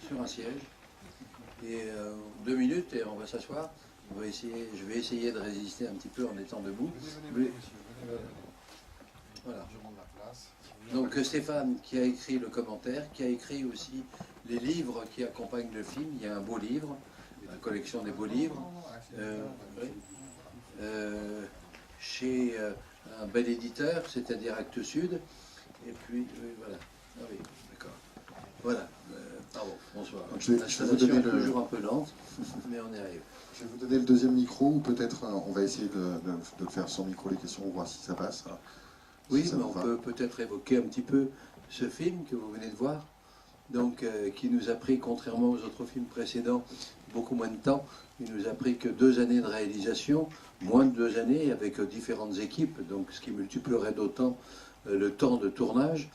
sur un siège. Et 2 minutes et on va s'asseoir. Je vais essayer de résister un petit peu en étant debout. Voilà. Donc Stéphane qui a écrit le commentaire, qui a écrit aussi les livres qui accompagnent le film. Il y a un beau livre, la collection des beaux livres, chez un bel éditeur, c'est-à-dire Actes Sud. Et puis, voilà. Ah oui, d'accord. Voilà. Pardon, bonsoir. Je vais vous donner toujours un peu lente, mais on y arrive. Je vais vous donner le deuxième micro, ou peut-être on va essayer de le faire sans micro, les questions, voir si ça passe. Oui, mais on peut peut-être évoquer un petit peu ce film que vous venez de voir, donc qui nous a pris, contrairement aux autres films précédents, beaucoup moins de temps. Il nous a pris que 2 années de réalisation, moins de 2 années, avec différentes équipes, donc ce qui multiplierait d'autant le temps de tournage.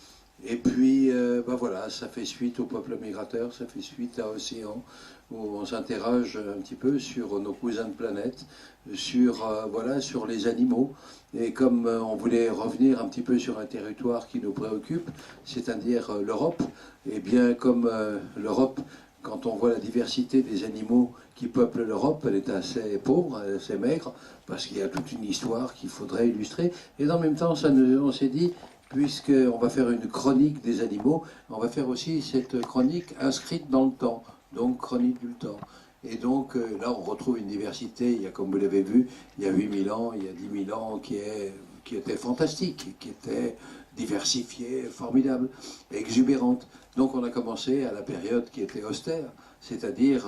Et puis, voilà, ça fait suite au peuple migrateur, ça fait suite à Océan, où on s'interroge un petit peu sur nos cousins de planète, sur les animaux. Et comme on voulait revenir un petit peu sur un territoire qui nous préoccupe, c'est-à-dire l'Europe, et bien comme l'Europe, quand on voit la diversité des animaux qui peuplent l'Europe, elle est assez pauvre, assez maigre, parce qu'il y a toute une histoire qu'il faudrait illustrer. Et en même temps, on s'est dit, puisqu'on va faire une chronique des animaux, on va faire aussi cette chronique inscrite dans le temps, donc chronique du temps. Et donc là, on retrouve une diversité, il y a, comme vous l'avez vu, il y a 8000 ans, il y a 10 000 ans, qui était fantastique, qui était diversifiée, formidable, exubérante. Donc on a commencé à la période qui était austère, c'est-à-dire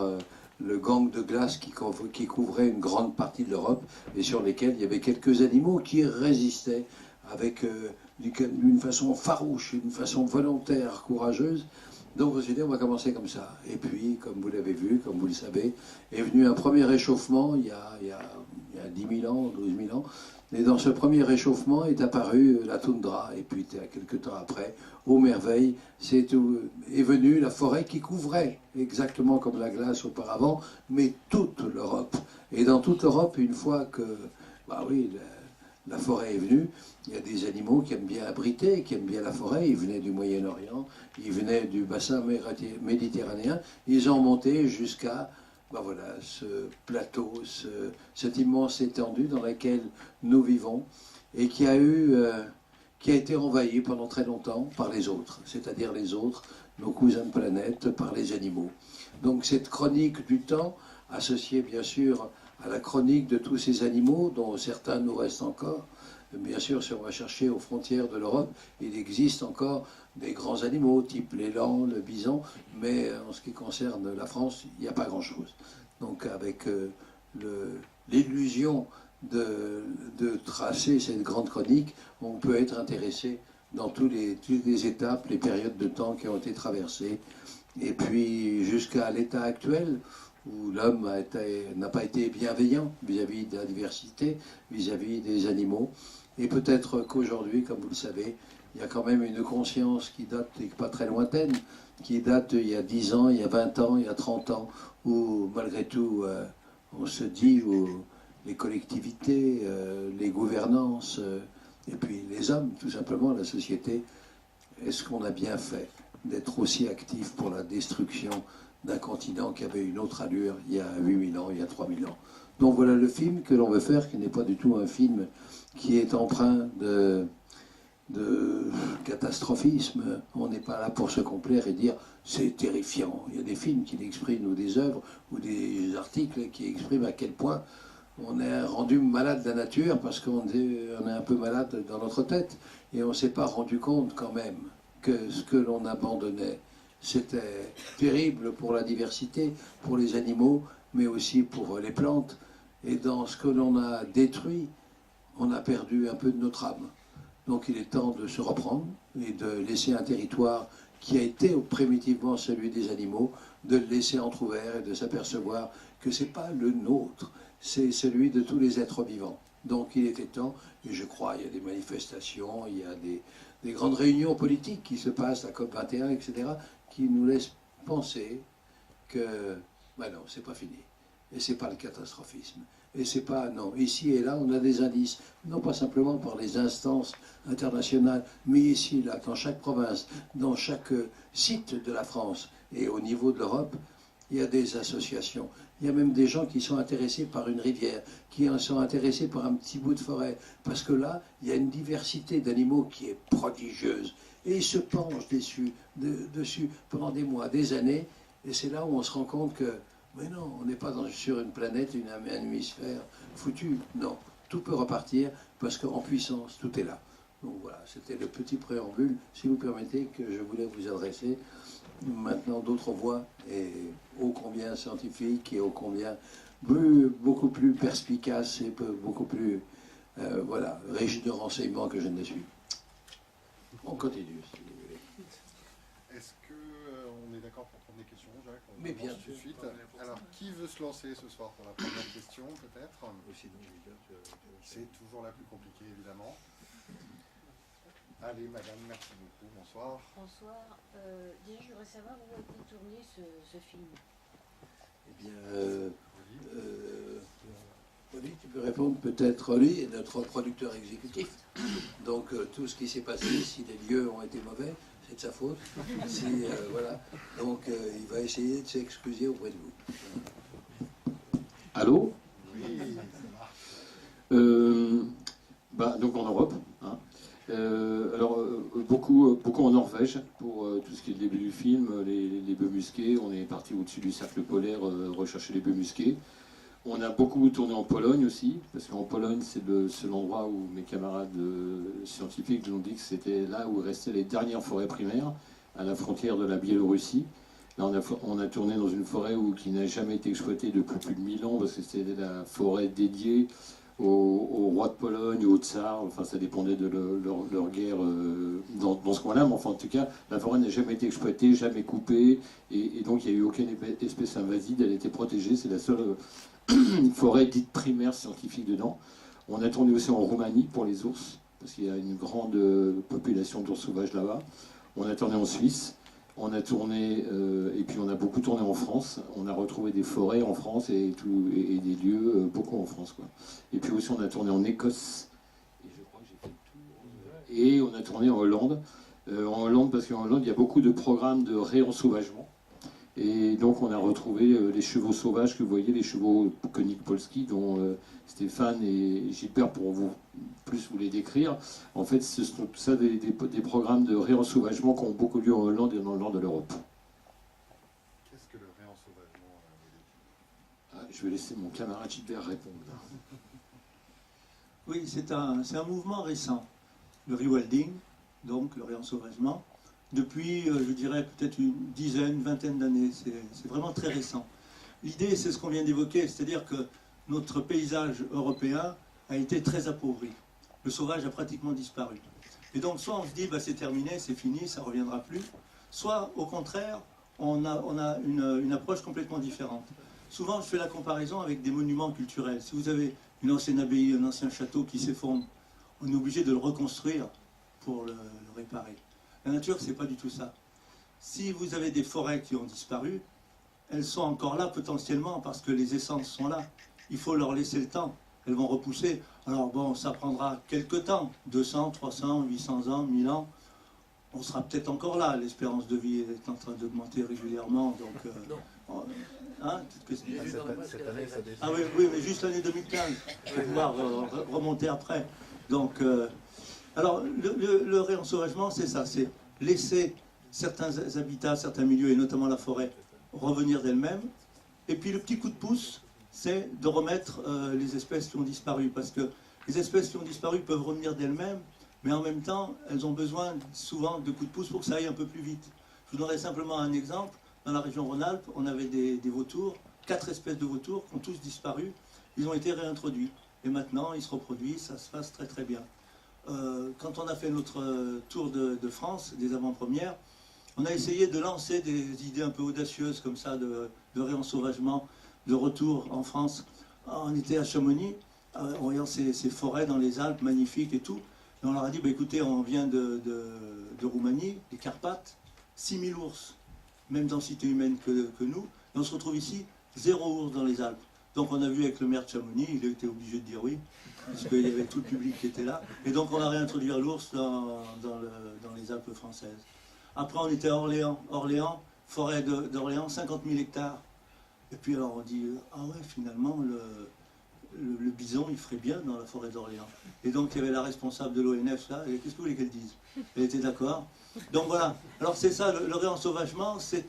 le gang de glace qui couvrait une grande partie de l'Europe et sur lesquels il y avait quelques animaux qui résistaient avec d'une façon farouche, d'une façon volontaire, courageuse. Donc on s'est dit, on va commencer comme ça. Et puis, comme vous l'avez vu, comme vous le savez, est venu un premier réchauffement il y a 10 000 ans, 12 000 ans. Et dans ce premier réchauffement est apparue la toundra. Et puis, quelques temps après, aux merveilles, est venue la forêt qui couvrait, exactement comme la glace auparavant, mais toute l'Europe. Et dans toute l'Europe, une fois que, la forêt est venue, il y a des animaux qui aiment bien abriter, qui aiment bien la forêt. Ils venaient du Moyen-Orient, ils venaient du bassin méditerranéen. Ils ont monté jusqu'à ce plateau, cette immense étendue dans laquelle nous vivons et qui a été envahi pendant très longtemps par les autres, c'est-à-dire les autres, nos cousins de planète, par les animaux. Donc cette chronique du temps, associée bien sûr à la chronique de tous ces animaux, dont certains nous restent encore. Bien sûr, si on va chercher aux frontières de l'Europe, il existe encore des grands animaux, type l'élan, le bison, mais en ce qui concerne la France, il n'y a pas grand-chose. Donc avec l'illusion de tracer cette grande chronique, on peut être intéressé dans toutes les étapes, les périodes de temps qui ont été traversées, et puis jusqu'à l'état actuel, où l'homme n'a pas été bienveillant vis-à-vis de la diversité, vis-à-vis des animaux. Et peut-être qu'aujourd'hui, comme vous le savez, il y a quand même une conscience qui date, et pas très lointaine, qui date il y a 10 ans, il y a 20 ans, il y a 30 ans, où malgré tout, on se dit, où les collectivités, les gouvernances, et puis les hommes, tout simplement, la société, est-ce qu'on a bien fait d'être aussi actif pour la destruction d'un continent qui avait une autre allure il y a 8000 ans, il y a 3000 ans. Donc voilà le film que l'on veut faire, qui n'est pas du tout un film qui est empreint de catastrophisme. On n'est pas là pour se complaire et dire c'est terrifiant. Il y a des films qui l'expriment, ou des œuvres, ou des articles qui expriment à quel point on est rendu malade de la nature parce qu'on est un peu malade dans notre tête. Et on ne s'est pas rendu compte quand même que ce que l'on abandonnait, c'était terrible pour la diversité, pour les animaux, mais aussi pour les plantes. Et dans ce que l'on a détruit, on a perdu un peu de notre âme. Donc il est temps de se reprendre et de laisser un territoire qui a été primitivement celui des animaux, de le laisser entrouvert et de s'apercevoir que ce n'est pas le nôtre, c'est celui de tous les êtres vivants. Donc il était temps, et je crois, il y a des manifestations, il y a des grandes réunions politiques qui se passent, la COP21, etc., qui nous laissent penser que, non, c'est pas fini. Et c'est pas le catastrophisme. Et c'est pas, non, ici et là, on a des indices, non pas simplement par les instances internationales, mais ici, là, dans chaque province, dans chaque site de la France, Et au niveau de l'Europe, il y a des associations. Il y a même des gens qui sont intéressés par une rivière, qui sont intéressés par un petit bout de forêt. Parce que là, il y a une diversité d'animaux qui est prodigieuse. Et ils se penchent dessus pendant des mois, des années. Et c'est là où on se rend compte que, mais non, on n'est pas sur une planète, un hémisphère foutu. Non, tout peut repartir parce qu'en puissance, tout est là. Donc voilà, c'était le petit préambule, si vous permettez, que je voulais vous adresser. Maintenant, d'autres voix, et ô combien scientifiques, et ô combien beaucoup plus perspicaces, et beaucoup plus voilà, riches de renseignements que je ne le suis. On continue, si vous voulez. Est-ce qu'on est d'accord pour prendre des questions, Jacques? Mais bien sûr. Tout de suite. Alors, qui veut se lancer ce soir pour la première question, peut-être? C'est toujours la plus compliquée, évidemment. Allez, madame, merci beaucoup. Bonsoir. Bonsoir. Déjà, je voudrais savoir où a été tourné ce film. Eh bien, Oli, tu peux répondre peut-être. Oli est notre producteur exécutif. Donc, tout ce qui s'est passé, si les lieux ont été mauvais, c'est de sa faute. Si, voilà. Donc, il va essayer de s'excuser auprès de vous. Allô? Oui, Donc en Europe. Hein. Beaucoup en Norvège pour tout ce qui est le début du film, les bœufs musqués. On est parti au-dessus du cercle polaire rechercher les bœufs musqués. On a beaucoup tourné en Pologne aussi, parce qu'en Pologne, c'est le seul endroit où mes camarades scientifiques nous ont dit que c'était là où restaient les dernières forêts primaires, à la frontière de la Biélorussie. Là, on a tourné dans une forêt qui n'a jamais été exploitée depuis plus de 1000 ans, parce que c'était la forêt dédiée aux rois de Pologne, aux tsars, enfin ça dépendait de leur guerre dans ce coin-là, mais enfin en tout cas, la forêt n'a jamais été exploitée, jamais coupée, et donc il n'y a eu aucune espèce invasive, elle était protégée, c'est la seule forêt dite primaire scientifique dedans. On a tourné aussi en Roumanie pour les ours, parce qu'il y a une grande population d'ours sauvages là-bas. On a tourné en Suisse. On a tourné, et puis on a beaucoup tourné en France. On a retrouvé des forêts en France et des lieux, beaucoup en France, quoi. Et puis aussi on a tourné en Écosse. Et je crois que j'ai fait le tour. Et on a tourné en Hollande. En Hollande, parce qu'en Hollande, il y a beaucoup de programmes de réensauvagement. Et donc on a retrouvé les chevaux sauvages que vous voyez, les chevaux Koenig Polski, dont Stéphane et Gilbert pourront vous les décrire. En fait, ce sont tout ça des programmes de réensauvagement qui ont beaucoup lieu en Hollande et dans le nord de l'Europe. qu'est-ce que le réensauvagement, Je vais laisser mon camarade Gilbert répondre. Oui, c'est un mouvement récent, le rewilding, donc le réensauvagement, depuis, je dirais, peut-être une dizaine, vingtaine d'années. C'est vraiment très récent. L'idée, c'est ce qu'on vient d'évoquer, c'est-à-dire que notre paysage européen a été très appauvri. Le sauvage a pratiquement disparu. Et donc, soit on se dit, bah, c'est terminé, c'est fini, ça ne reviendra plus, soit, au contraire, on a une approche complètement différente. Souvent, je fais la comparaison avec des monuments culturels. Si vous avez une ancienne abbaye, un ancien château qui s'effondre, on est obligé de le reconstruire pour le réparer. La nature, c'est pas du tout ça. Si vous avez des forêts qui ont disparu, elles sont encore là potentiellement parce que les essences sont là. Il faut leur laisser le temps. Elles vont repousser. Alors bon, ça prendra quelques temps, 200, 300, 800 ans, 1000 ans. On sera peut-être encore là. L'espérance de vie est en train d'augmenter régulièrement. Donc, hein, cette année, ça descend. ah oui, oui, mais juste l'année 2015. Il faut pouvoir remonter après. Donc, alors, le réensauvagement, c'est ça. C'est laisser certains habitats, certains milieux, et notamment la forêt, revenir d'elles-mêmes. Et puis le petit coup de pouce, c'est de remettre les espèces qui ont disparu. Parce que les espèces qui ont disparu peuvent revenir d'elles-mêmes, mais en même temps, elles ont besoin souvent de coups de pouce pour que ça aille un peu plus vite. Je vous donnerai simplement un exemple. Dans la région Rhône-Alpes, on avait des vautours, 4 espèces de vautours qui ont tous disparu. Ils ont été réintroduits. Et maintenant, ils se reproduisent, ça se passe très très bien. Quand on a fait notre tour de France, des avant-premières, on a essayé de lancer des idées un peu audacieuses comme ça, de réensauvagement, de retour en France. On était à Chamonix, en voyant ces forêts dans les Alpes magnifiques et tout. Et on leur a dit, bah, écoutez, on vient de Roumanie, des Carpates, 6000 ours, même densité humaine que nous. Et on se retrouve ici, 0 ours dans les Alpes. Donc on a vu avec le maire de Chamonix, il a été obligé de dire oui, puisqu'il y avait tout le public qui était là. Et donc on a réintroduit l'ours dans les Alpes françaises. Après on était à Orléans. Orléans, forêt d'Orléans, 50 000 hectares. Et puis alors on dit, ah ouais, finalement, le bison, il ferait bien dans la forêt d'Orléans. Et donc il y avait la responsable de l'ONF là, et qu'est-ce que vous voulez qu'elle dise? Elle était d'accord. Donc voilà, alors c'est ça, le réensauvagement, c'est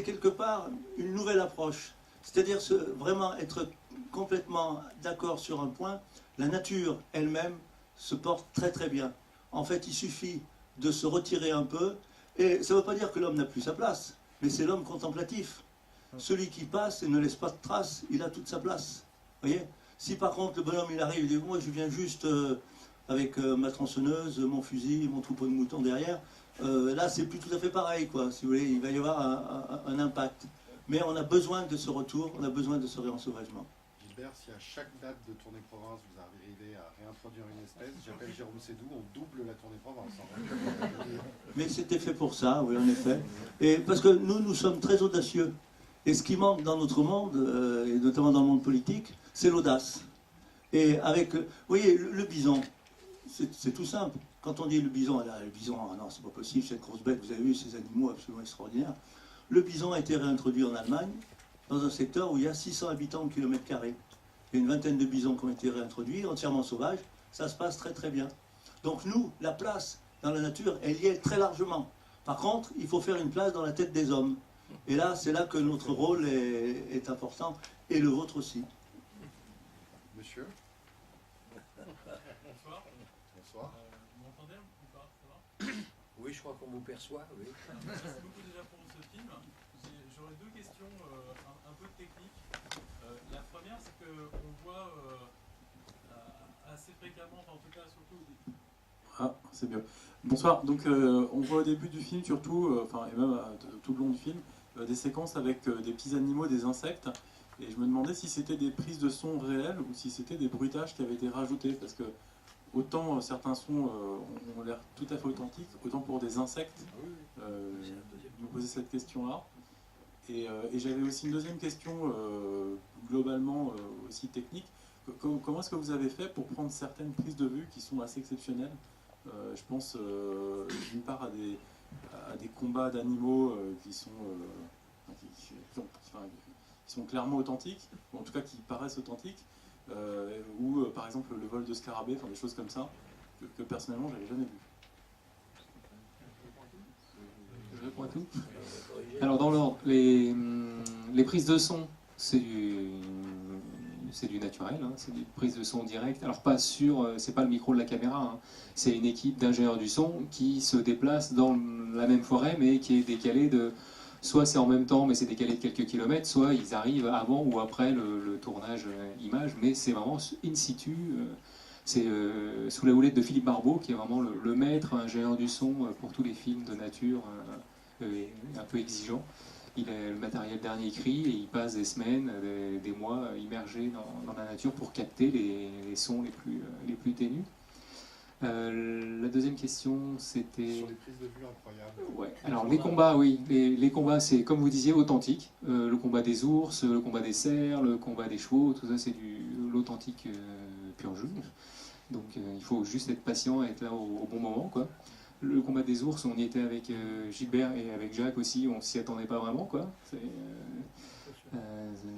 quelque part une nouvelle approche. C'est-à-dire vraiment être complètement d'accord sur un point, la nature elle-même se porte très très bien. En fait, il suffit de se retirer un peu, et ça ne veut pas dire que l'homme n'a plus sa place, mais c'est l'homme contemplatif. Celui qui passe et ne laisse pas de traces, il a toute sa place. Vous voyez? Si par contre le bonhomme il arrive, il dit moi je viens juste avec ma tronçonneuse, mon fusil, mon troupeau de moutons derrière, là c'est plus tout à fait pareil, quoi. Si vous voulez, il va y avoir un impact. Mais on a besoin de ce retour, on a besoin de ce réensauvagement. Gilbert, si à chaque date de tournée Provence vous arrivez à réintroduire une espèce, j'appelle Jérôme Sédou, on double la tournée Provence. Mais c'était fait pour ça, oui, en effet. Et parce que nous sommes très audacieux. Et ce qui manque dans notre monde, et notamment dans le monde politique, c'est l'audace. Et avec, vous voyez, le bison, c'est tout simple. Quand on dit le bison, ah non, c'est pas possible, c'est une grosse bête, vous avez vu ces animaux absolument extraordinaires. Le bison a été réintroduit en Allemagne, dans un secteur où il y a 600 habitants au kilomètre carré. Il y a une vingtaine de bisons qui ont été réintroduits, entièrement sauvages. Ça se passe très très bien. Donc nous, la place dans la nature, elle y est très largement. Par contre, il faut faire une place dans la tête des hommes. Et là, c'est là que notre rôle est important, et le vôtre aussi. Monsieur. Bonsoir. Bonsoir. Vous m'entendez ou pas? Ça va? Oui, je crois qu'on vous perçoit. Oui. Merci beaucoup déjà pour ce film. J'aurais deux questions un peu techniques. La première, c'est qu'on voit assez fréquemment, en tout cas surtout... Ah, c'est mieux. Bonsoir. Donc, on voit au début du film, surtout, et même tout le long du film, des séquences avec des petits animaux, des insectes. Et je me demandais si c'était des prises de son réelles ou si c'était des bruitages qui avaient été rajoutés. Parce que autant certains sons ont l'air tout à fait authentiques, autant pour des insectes, je me posais cette question-là. Et j'avais aussi une deuxième question, globalement aussi technique. Comment est-ce que vous avez fait pour prendre certaines prises de vue qui sont assez exceptionnelles? Je pense d'une part à des combats d'animaux qui sont clairement authentiques, ou en tout cas qui paraissent authentiques, ou par exemple le vol de scarabée, des choses comme ça, que personnellement j'avais jamais vu. Je réponds à tout. Alors dans l'ordre, les prises de son, c'est du naturel, hein, c'est des prises de son directes. Alors pas sur, c'est pas le micro de la caméra, hein, c'est une équipe d'ingénieurs du son qui se déplace dans la même forêt, mais qui est décalée de, soit c'est en même temps, mais c'est décalé de quelques kilomètres, soit ils arrivent avant ou après le tournage image, mais c'est vraiment in situ. C'est sous la houlette de Philippe Barbeau, qui est vraiment le maître ingénieur du son pour tous les films de nature, un peu exigeant. Il a le matériel dernier cri et il passe des semaines, des mois immergés dans la nature pour capter les sons les plus ténus. La deuxième question, c'était... Sur des prises de vue incroyables. Ouais. Alors les combats, oui. Les combats, c'est comme vous disiez, authentique. Le combat des ours, le combat des cerfs, le combat des chevaux, tout ça c'est l'authentique pur jeu. Donc il faut juste être patient et être là au bon moment, quoi. Le combat des ours, on y était avec Gilbert et avec Jacques aussi, on s'y attendait pas vraiment, quoi.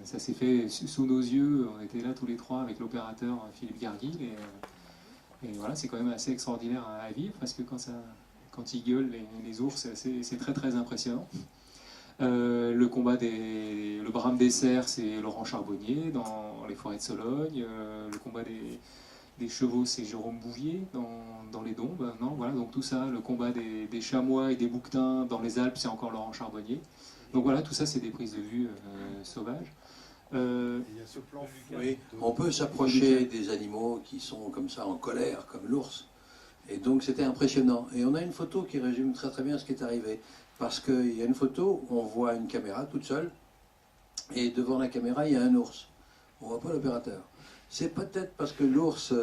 Ça s'est fait sous nos yeux, on était là tous les trois avec l'opérateur Philippe Garguil, et voilà, c'est quand même assez extraordinaire à vivre, parce que quand ils gueulent, les ours, c'est très très impressionnant. Le combat le brame des cerfs, c'est Laurent Charbonnier dans les forêts de Sologne. Le combat des chevaux, c'est Jérôme Bouvier dans les Dombes. Non, voilà, donc tout ça, le combat des chamois et des bouquetins dans les Alpes, c'est encore Laurent Charbonnier. Donc voilà, tout ça, c'est des prises de vue sauvages. Il y a ce plan. Oui, on peut s'approcher des animaux qui sont comme ça en colère, comme l'ours. Et donc c'était impressionnant. Et on a une photo qui résume très très bien ce qui est arrivé. Parce qu'il y a une photo où on voit une caméra toute seule, et devant la caméra, il y a un ours. On ne voit pas l'opérateur. C'est peut-être parce que l'ours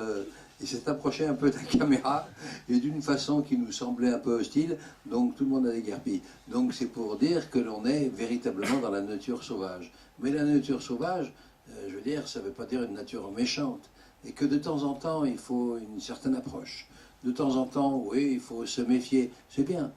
il s'est approché un peu de la caméra, et d'une façon qui nous semblait un peu hostile, donc tout le monde a déguerpi. Donc c'est pour dire que l'on est véritablement dans la nature sauvage. Mais la nature sauvage, je veux dire, ça ne veut pas dire une nature méchante, et que de temps en temps, il faut une certaine approche. De temps en temps, oui, il faut se méfier, c'est bien.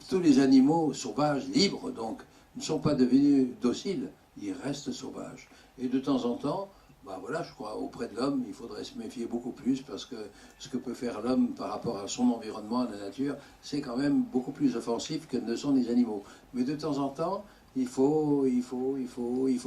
tous les animaux sauvages, libres, donc, ne sont pas devenus dociles, ils restent sauvages. Et de temps en temps, bah voilà, je crois, auprès de l'homme, il faudrait se méfier beaucoup plus, parce que ce que peut faire l'homme par rapport à son environnement, à la nature, c'est quand même beaucoup plus offensif que ne sont les animaux. Mais de temps en temps, il faut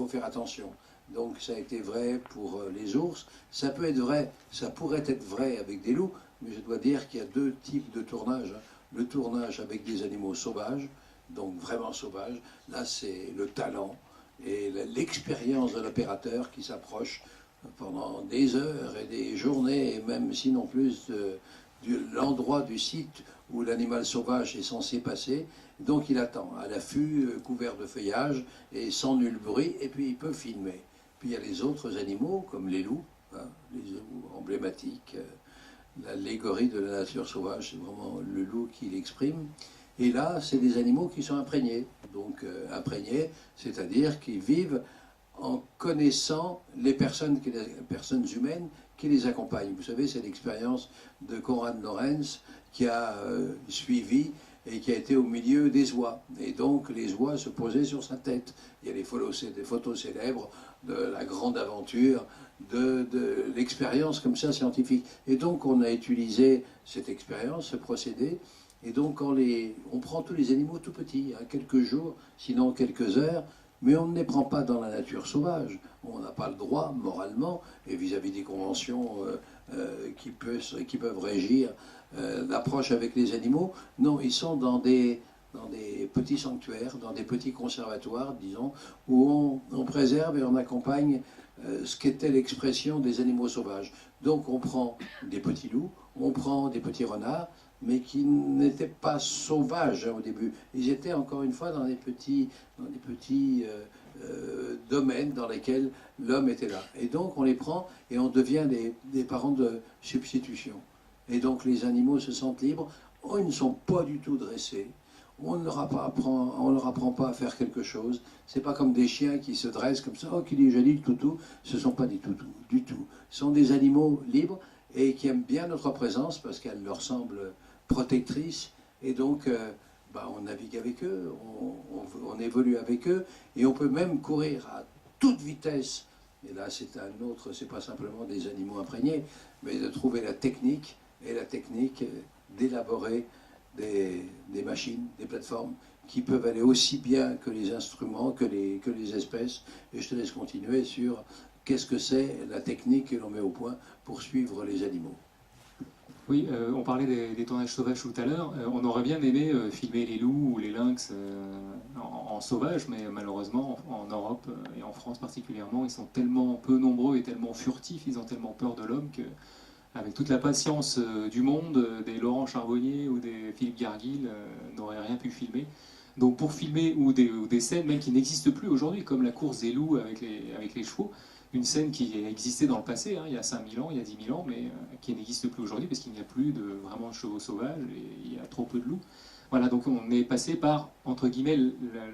faire attention. Donc ça a été vrai pour les ours, ça peut être vrai, ça pourrait être vrai avec des loups, mais je dois dire qu'il y a deux types de tournage. Le tournage avec des animaux sauvages, donc vraiment sauvages, là c'est le talent et l'expérience de l'opérateur qui s'approche pendant des heures et des journées, et même sinon plus de l'endroit du site où l'animal sauvage est censé passer. Donc il attend, à l'affût, couvert de feuillage et sans nul bruit, et puis il peut filmer. Puis il y a les autres animaux, comme les loups, hein, les loups emblématiques, l'allégorie de la nature sauvage, c'est vraiment le loup qui l'exprime. Et là, c'est des animaux qui sont imprégnés. Donc imprégnés, c'est-à-dire qu'ils vivent en connaissant les personnes humaines qui les accompagnent. Vous savez, c'est l'expérience de Konrad Lorenz qui a suivi et qui a été au milieu des oies. Et donc les oies se posaient sur sa tête. Il y a des photos célèbres de la grande aventure, de l'expérience comme ça scientifique. Et donc on a utilisé cette expérience, ce procédé, et donc on prend tous les animaux tout petits, hein, quelques jours, sinon quelques heures, mais on ne les prend pas dans la nature sauvage. On n'a pas le droit, moralement, et vis-à-vis des conventions qui peuvent régir l'approche avec les animaux. Non, ils sont dans des petits sanctuaires, dans des petits conservatoires, disons, où on préserve et on accompagne ce qu'était l'expression des animaux sauvages. Donc on prend des petits loups, on prend des petits renards, mais qui n'étaient pas sauvages au début. Ils étaient encore une fois dans des petits domaines dans lesquels l'homme était là. Et donc on les prend et on devient des parents de substitution. Et donc les animaux se sentent libres. Ils ne sont pas du tout dressés. On ne leur apprend pas à faire quelque chose. C'est pas comme des chiens qui se dressent comme ça. Oh, qu'il est joli le toutou. Ce ne sont pas des toutous du tout. Ce sont des animaux libres et qui aiment bien notre présence parce qu'elle leur semble protectrice. Et donc, on navigue avec eux, on évolue avec eux, et on peut même courir à toute vitesse. Et là, c'est pas simplement des animaux imprégnés, mais de trouver la technique, et la technique d'élaborer des machines, des plateformes qui peuvent aller aussi bien que les instruments, que les espèces. Et je te laisse continuer sur qu'est-ce que c'est la technique que l'on met au point pour suivre les animaux. Oui, on parlait des tournages sauvages tout à l'heure. On aurait bien aimé filmer les loups ou les lynx en sauvage, mais malheureusement, en Europe et en France particulièrement, ils sont tellement peu nombreux et tellement furtifs, ils ont tellement peur de l'homme que, avec toute la patience du monde, des Laurent Charbonnier ou des Philippe Garguil n'auraient rien pu filmer. Donc pour filmer ou des scènes même qui n'existent plus aujourd'hui, comme la course des loups avec les chevaux, une scène qui a existé dans le passé, hein, il y a 5000 ans, il y a 10 000 ans, mais qui n'existe plus aujourd'hui parce qu'il n'y a plus vraiment de chevaux sauvages et il y a trop peu de loups. Voilà, donc on est passé par, entre guillemets,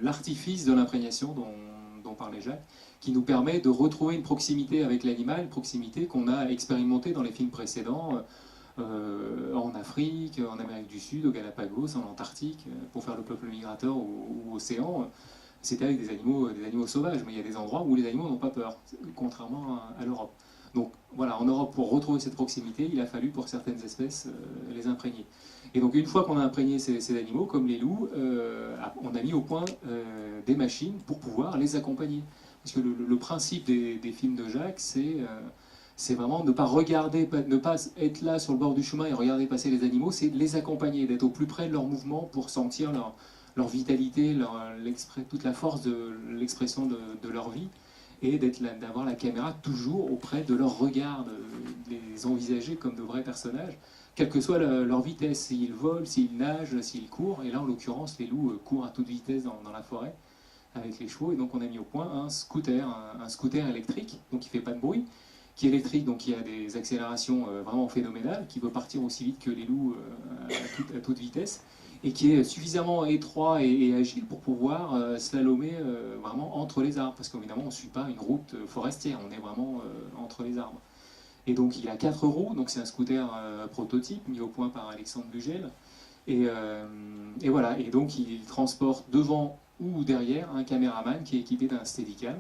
l'artifice de l'imprégnation dont parlait Jacques, qui nous permet de retrouver une proximité avec l'animal, une proximité qu'on a expérimentée dans les films précédents, en Afrique, en Amérique du Sud, au Galapagos, en Antarctique, pour faire le peuple migrateur ou océan. C'était avec des animaux sauvages, mais il y a des endroits où les animaux n'ont pas peur, contrairement à l'Europe. Donc voilà, en Europe, pour retrouver cette proximité, il a fallu pour certaines espèces les imprégner. Et donc une fois qu'on a imprégné ces animaux, comme les loups, on a mis au point des machines pour pouvoir les accompagner. Parce que le principe des films de Jacques, c'est vraiment ne pas être là sur le bord du chemin et regarder passer les animaux, c'est les accompagner, d'être au plus près de leurs mouvements pour sentir leur vitalité, toute la force de l'expression de leur vie, et d'avoir la caméra toujours auprès de leur regard, de les envisager comme de vrais personnages, quelle que soit leur vitesse, s'ils volent, s'ils nagent, s'ils courent. Et là, en l'occurrence, les loups courent à toute vitesse dans la forêt avec les chevaux, et donc on a mis au point un scooter électrique, donc qui ne fait pas de bruit, qui est électrique, donc qui a des accélérations vraiment phénoménales, qui peut partir aussi vite que les loups à toute vitesse, et qui est suffisamment étroit et agile pour pouvoir slalomer vraiment entre les arbres, parce qu'évidemment on ne suit pas une route forestière, on est vraiment entre les arbres. Et donc il a 4 roues, donc c'est un scooter prototype mis au point par Alexandre Bugel, Et voilà, et donc il transporte devant ou derrière un caméraman qui est équipé d'un Steadicam.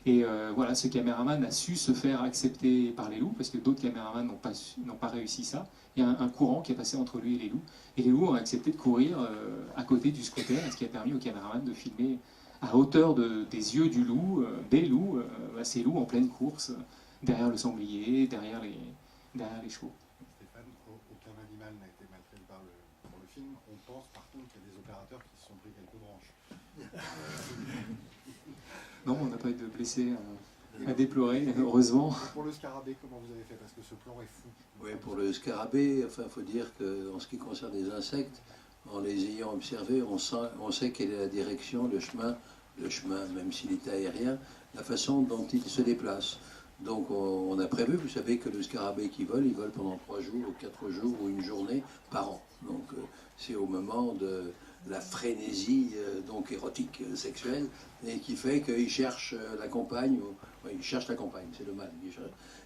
Et voilà, ce caméraman a su se faire accepter par les loups, parce que d'autres caméramans n'ont pas réussi ça. Il y a un courant qui est passé entre lui et les loups. Et les loups ont accepté de courir à côté du squatter, ce qui a permis au caméraman de filmer à hauteur des yeux du loup, des loups, ces loups en pleine course, derrière le sanglier, derrière les chevaux. Stéphane, aucun animal n'a été maltraité pour le film. On pense par contre qu'il y a des opérateurs qui se sont pris quelques branches. Non, on n'a pas eu de blessés à déplorer, heureusement. Pour le scarabée, comment vous avez fait? Parce que ce plan est fou. Oui, pour le scarabée, enfin, il faut dire qu'en ce qui concerne les insectes, en les ayant observés, on sait quelle est la direction, le chemin, même s'il est aérien, la façon dont il se déplace. Donc on a prévu, vous savez que le scarabée qui vole, il vole pendant 3 jours, ou 4 jours, ou une journée par an. Donc c'est au moment de la frénésie donc érotique, sexuelle, et qui fait qu'il cherche la compagne, il cherche la compagne, c'est le mâle.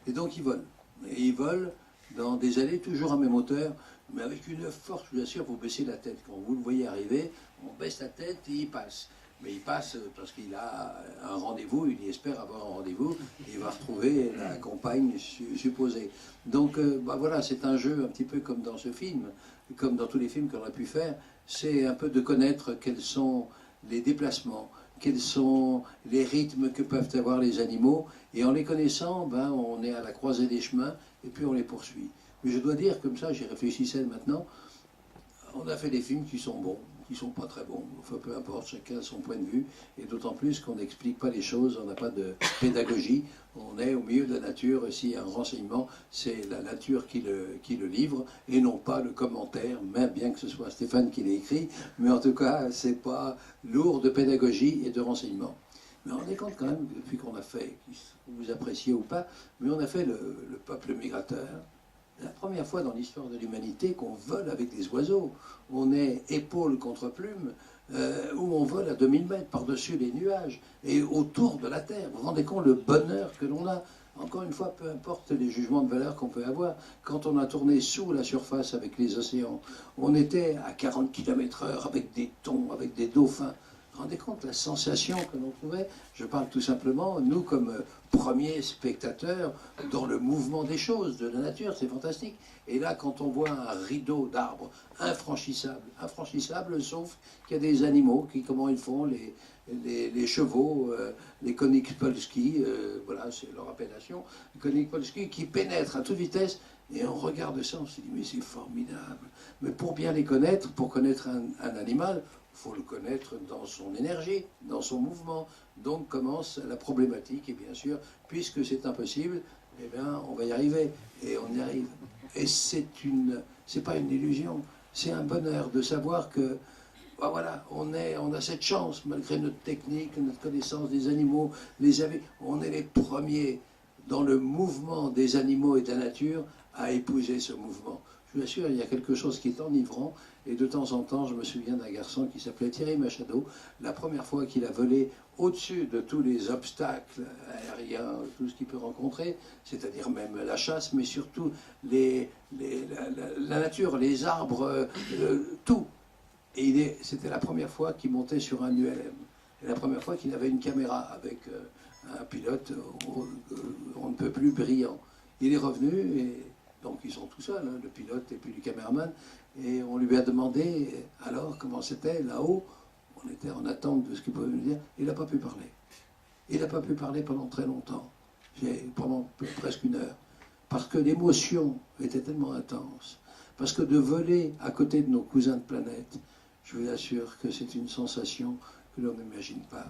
Et donc il vole. Et il vole dans des allées toujours à même hauteur, mais avec une force, je vous assure, vous baissez la tête. Quand vous le voyez arriver, on baisse la tête et il passe. Mais il passe parce qu'il a un rendez-vous, il espère avoir un rendez-vous, et il va retrouver la compagne supposée. Donc voilà, c'est un jeu un petit peu comme dans ce film, comme dans tous les films qu'on a pu faire, c'est un peu de connaître quels sont les déplacements, quels sont les rythmes que peuvent avoir les animaux, et en les connaissant, on est à la croisée des chemins, et puis on les poursuit. Mais je dois dire, comme ça, j'y réfléchissais maintenant, on a fait des films qui sont bons, qui sont pas très bons. Enfin, peu importe, chacun a son point de vue. Et d'autant plus qu'on n'explique pas les choses, on n'a pas de pédagogie. On est au milieu de la nature. S'il y a un renseignement, c'est la nature qui le livre et non pas le commentaire, même bien que ce soit Stéphane qui l'ait écrit. Mais en tout cas, c'est pas lourd de pédagogie et de renseignement. Mais on est compte quand même, depuis qu'on a fait, vous appréciez ou pas, mais on a fait le peuple migrateur. La première fois dans l'histoire de l'humanité qu'on vole avec des oiseaux. On est épaule contre plume, où on vole à 2000 mètres par-dessus les nuages et autour de la Terre. Vous vous rendez compte le bonheur que l'on a? Encore une fois, peu importe les jugements de valeur qu'on peut avoir, quand on a tourné sous la surface avec les océans, on était à 40 km/h avec des thons, avec des dauphins. Vous vous rendez compte la sensation que l'on trouvait? Je parle tout simplement, nous comme premiers spectateurs dans le mouvement des choses, de la nature, c'est fantastique. Et là, quand on voit un rideau d'arbres infranchissable, sauf qu'il y a des animaux qui, comment ils font, les chevaux, les Konik-Polski, voilà, c'est leur appellation, les Konik-Polski, qui pénètrent à toute vitesse. Et on regarde ça, on se dit, mais c'est formidable. Mais pour bien les connaître, pour connaître un animal, il faut le connaître dans son énergie, dans son mouvement. Donc commence la problématique, et bien sûr, puisque c'est impossible, eh bien, on va y arriver, et on y arrive. Et c'est pas une illusion, c'est un bonheur de savoir que, voilà, on a cette chance, malgré notre technique, notre connaissance des animaux, on est les premiers dans le mouvement des animaux et de la nature à épouser ce mouvement. Je vous assure, il y a quelque chose qui est enivrant, et de temps en temps, je me souviens d'un garçon qui s'appelait Thierry Machado, la première fois qu'il a volé au-dessus de tous les obstacles aériens, tout ce qu'il peut rencontrer, c'est-à-dire même la chasse, mais surtout la nature, les arbres, tout. Et c'était la première fois qu'il montait sur un ULM, et la première fois qu'il avait une caméra avec un pilote, on ne peut plus brillant. Il est revenu, et donc ils sont tout seuls, hein, le pilote et puis le caméraman, et on lui a demandé alors comment c'était là-haut. On était en attente de ce qu'il pouvait nous dire. Il n'a pas pu parler. Il n'a pas pu parler pendant très longtemps, pendant presque 1 heure, parce que l'émotion était tellement intense, parce que de voler à côté de nos cousins de planète, je vous assure que c'est une sensation que l'on n'imagine pas.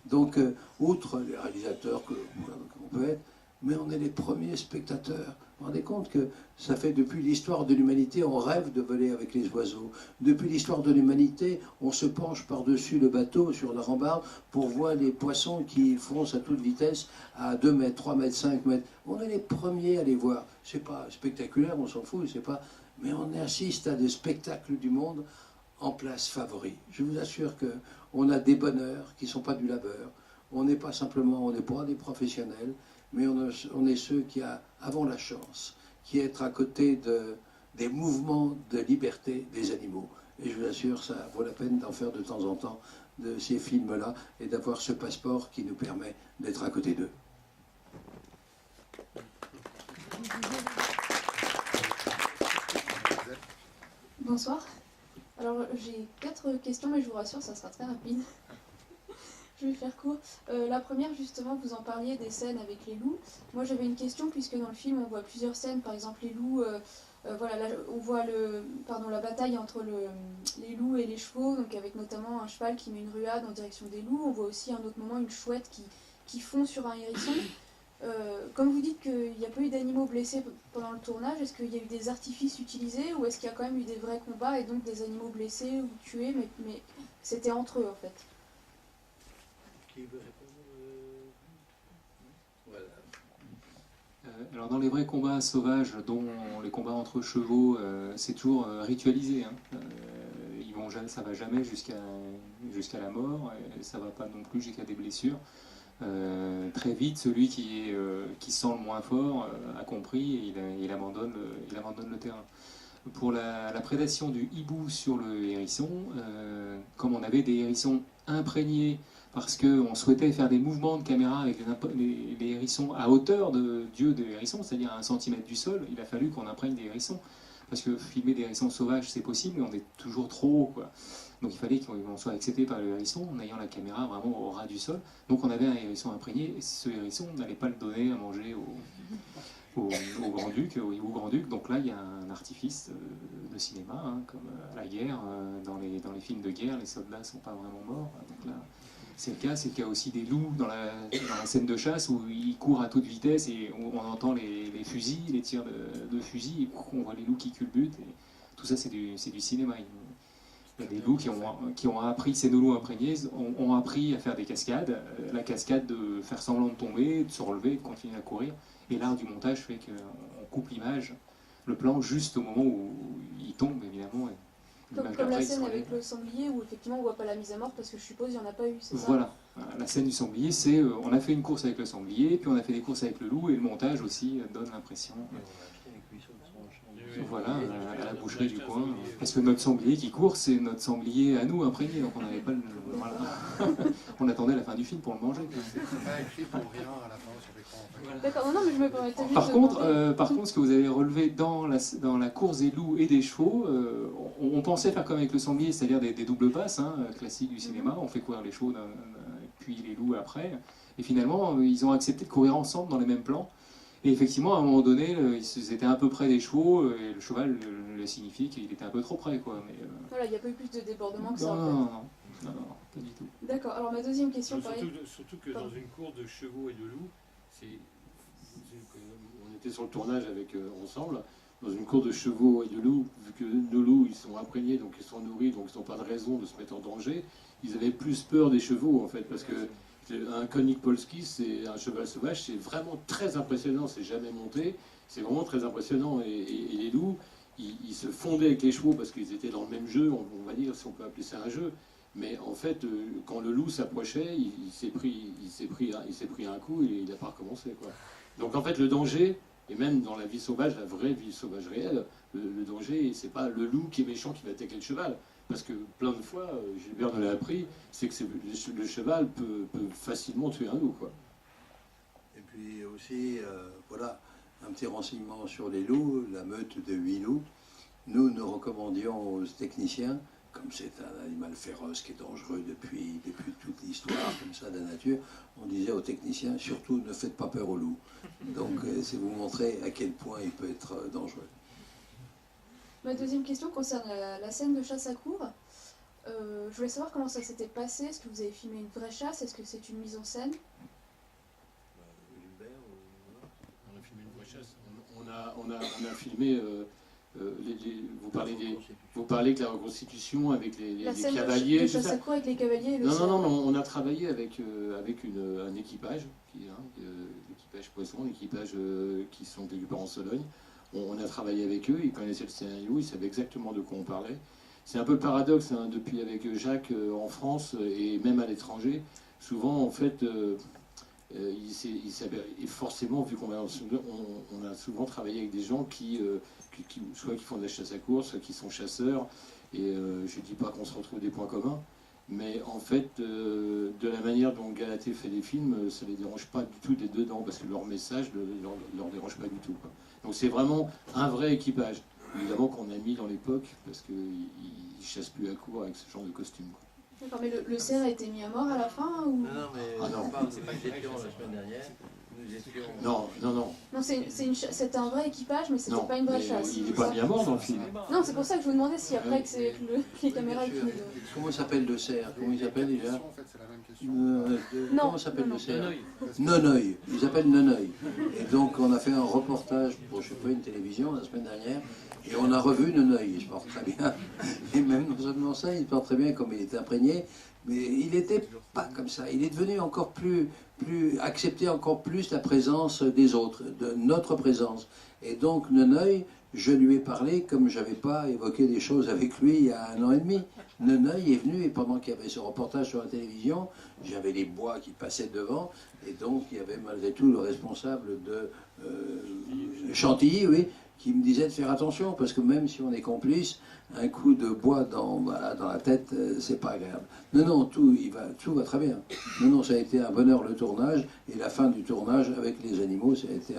Donc, outre les réalisateurs qu'on peut être, mais on est les premiers spectateurs. Vous vous rendez compte que ça fait depuis l'histoire de l'humanité, on rêve de voler avec les oiseaux. Depuis l'histoire de l'humanité, on se penche par-dessus le bateau, sur la rambarde, pour voir les poissons qui foncent à toute vitesse, à 2 mètres, 3 mètres, 5 mètres. On est les premiers à les voir. C'est pas spectaculaire, on s'en fout, c'est pas... Mais on assiste à des spectacles du monde en place favori. Je vous assure qu'on a des bonheurs qui ne sont pas du labeur. On n'est pas simplement, on n'est pas des professionnels, mais on est ceux qui avons la chance, qui est à côté des mouvements de liberté des animaux. Et je vous assure, ça vaut la peine d'en faire de temps en temps de ces films-là et d'avoir ce passeport qui nous permet d'être à côté d'eux. Bonsoir. Alors j'ai 4 questions, mais je vous rassure, ça sera très rapide. Je vais faire court. La première, justement, vous en parliez des scènes avec les loups. Moi j'avais une question, puisque dans le film on voit plusieurs scènes, par exemple les loups, voilà, là, on voit la bataille entre les loups et les chevaux, donc avec notamment un cheval qui met une ruade en direction des loups. On voit aussi à un autre moment une chouette qui fond sur un hérisson. Comme vous dites qu'il n'y a pas eu d'animaux blessés pendant le tournage, est-ce qu'il y a eu des artifices utilisés ou est-ce qu'il y a quand même eu des vrais combats et donc des animaux blessés ou tués, mais c'était entre eux en fait? Qui veut répondre? Voilà. Alors dans les vrais combats sauvages, dont les combats entre chevaux, c'est toujours ritualisé. Hein. Ça va jamais jusqu'à la mort, et ça va pas non plus jusqu'à des blessures. Très vite, celui qui se sent le moins fort a compris et il abandonne le terrain. Pour la prédation du hibou sur le hérisson, comme on avait des hérissons imprégnés, parce qu'on souhaitait faire des mouvements de caméra avec les hérissons à hauteur de hérisson, c'est-à-dire à 1 centimètre du sol, il a fallu qu'on imprègne des hérissons. Parce que filmer des hérissons sauvages, c'est possible, mais on est toujours trop haut, quoi. Donc il fallait qu'on soit accepté par le hérisson en ayant la caméra vraiment au ras du sol. Donc on avait un hérisson imprégné, et ce hérisson, on n'allait pas le donner à manger au grand-duc, au hibou grand-duc. Donc là, il y a un artifice de cinéma, hein, comme à la guerre. Dans les films de guerre, les soldats ne sont pas vraiment morts. Donc là, c'est le cas aussi des loups dans la scène de chasse où ils courent à toute vitesse et on entend les fusils, les tirs de fusils, et on voit les loups qui culbutent. Et tout ça, c'est du cinéma. Il y a des loups qui ont appris, ces loups imprégnés, ont appris à faire des cascades. La cascade de faire semblant de tomber, de se relever, de continuer à courir. Et l'art du montage fait qu'on coupe l'image, le plan, juste au moment où il tombe, évidemment. Comme la scène avec le sanglier où effectivement on voit pas la mise à mort parce que je suppose qu'il n'y en a pas eu, c'est ça? Voilà, la scène du sanglier, c'est on a fait une course avec le sanglier, puis on a fait des courses avec le loup, et le montage aussi donne l'impression. Voilà, à la boucherie du coin. Parce que notre sanglier qui court, c'est notre sanglier à nous imprégné, donc on n'avait pas le. Voilà. On attendait la fin du film pour le manger. C'est pas écrit pour rien à la fin sur l'écran. En fait. D'accord, non mais je me permettais juste Par contre, ce que vous avez relevé dans la course des loups et des chevaux, on pensait faire comme avec le sanglier, c'est-à-dire des doubles passes, hein, classiques du cinéma. On fait courir les chevaux puis les loups après. Et finalement, ils ont accepté de courir ensemble dans les mêmes plans. Et effectivement, à un moment donné, ils étaient un peu près des chevaux, et le cheval le signifiait qu'il était un peu trop près, quoi. Mais, voilà, il n'y a pas eu plus de débordement que ça. Non, pas du tout. D'accord, alors ma deuxième question, Surtout que dans une course de chevaux et de loups, on était sur le tournage ensemble, dans une course de chevaux et de loups, vu que nos loups ils sont imprégnés, donc ils sont nourris, donc ils n'ont pas de raison de se mettre en danger, ils avaient plus peur des chevaux en fait, parce que un Konik Polski, c'est un cheval sauvage, c'est vraiment très impressionnant, c'est jamais monté, c'est vraiment très impressionnant, et les loups, ils se fondaient avec les chevaux parce qu'ils étaient dans le même jeu, on va dire, si on peut appeler ça un jeu. Mais en fait, quand le loup s'approchait, il s'est pris un coup et il n'a pas recommencé, quoi. Donc en fait, le danger, et même dans la vie sauvage, la vraie vie sauvage réelle, le danger, c'est pas le loup qui est méchant qui va attaquer le cheval. Parce que plein de fois, Gilbert nous l'a appris, c'est que le cheval peut facilement tuer un loup, quoi. Et puis aussi, voilà, un petit renseignement sur les loups, la meute de 8 loups. Nous recommandions aux techniciens, comme c'est un animal féroce qui est dangereux depuis toute l'histoire comme ça de la nature, on disait aux techniciens, surtout ne faites pas peur au loup. Donc c'est vous montrer à quel point il peut être dangereux. Ma deuxième question concerne la scène de chasse à courre. Je voulais savoir comment ça s'était passé. Est-ce que vous avez filmé une vraie chasse? Est-ce que c'est une mise en scène? On a filmé une vraie chasse. On a filmé... vous parlez de la reconstitution avec les cavaliers. La scène de chasse à courre avec les cavaliers et le cerf. Non, on a travaillé avec un équipage, l'équipage Poisson, l'équipage qui sont développés en Sologne. On a travaillé avec eux, ils connaissaient le scénario, ils savaient exactement de quoi on parlait. C'est un peu le paradoxe, hein, depuis avec Jacques en France et même à l'étranger. Souvent, en fait, et forcément, vu qu'on a souvent travaillé avec des gens soit qui font de la chasse à course, soit qui sont chasseurs. Et je ne dis pas qu'on se retrouve des points communs, mais en fait, de la manière dont Galatée fait des films, ça ne les dérange pas du tout d'être dedans, parce que leur message ne leur dérange pas du tout, quoi. Donc c'est vraiment un vrai équipage. Évidemment qu'on a mis dans l'époque, parce qu'ils ne chassent plus à court avec ce genre de costume, quoi. D'accord, mais le cerf a été mis à mort à la fin ou... Non, mais on parle, c'est pas que j'étais la semaine dernière. Nous étions... Non. Non, c'était un vrai équipage, mais c'était pas une vraie chasse. Il n'est pas mis à mort dans le film. Non, c'est pour ça que je vous demandais si après que c'est les caméras qui... Comment s'appelle le cerf? Comment il s'appelle déjà? En fait, c'est la même question. Comment s'appelle le cerf? Nonoï. Il s'appelle Nonoï. Et donc on a fait un reportage pour, je sais pas, une télévision la semaine dernière, et on a revu Nonoï. Il se porte très bien. Et même non seulement ça, il se porte très bien comme il était imprégné, mais il n'était pas comme ça. Il est devenu encore plus accepter encore plus la présence des autres, de notre présence. Et donc Nonoï, je lui ai parlé comme je n'avais pas évoqué des choses avec lui il y a 1 an et demi. Nonoï est venu, et pendant qu'il y avait ce reportage sur la télévision, j'avais les bois qui passaient devant, et donc il y avait malgré tout le responsable de Chantilly, oui, qui me disait de faire attention, parce que même si on est complice, un coup de bois dans la tête, c'est pas agréable. Non, tout va très bien. Non, ça a été un bonheur le tournage, et la fin du tournage avec les animaux, ça a été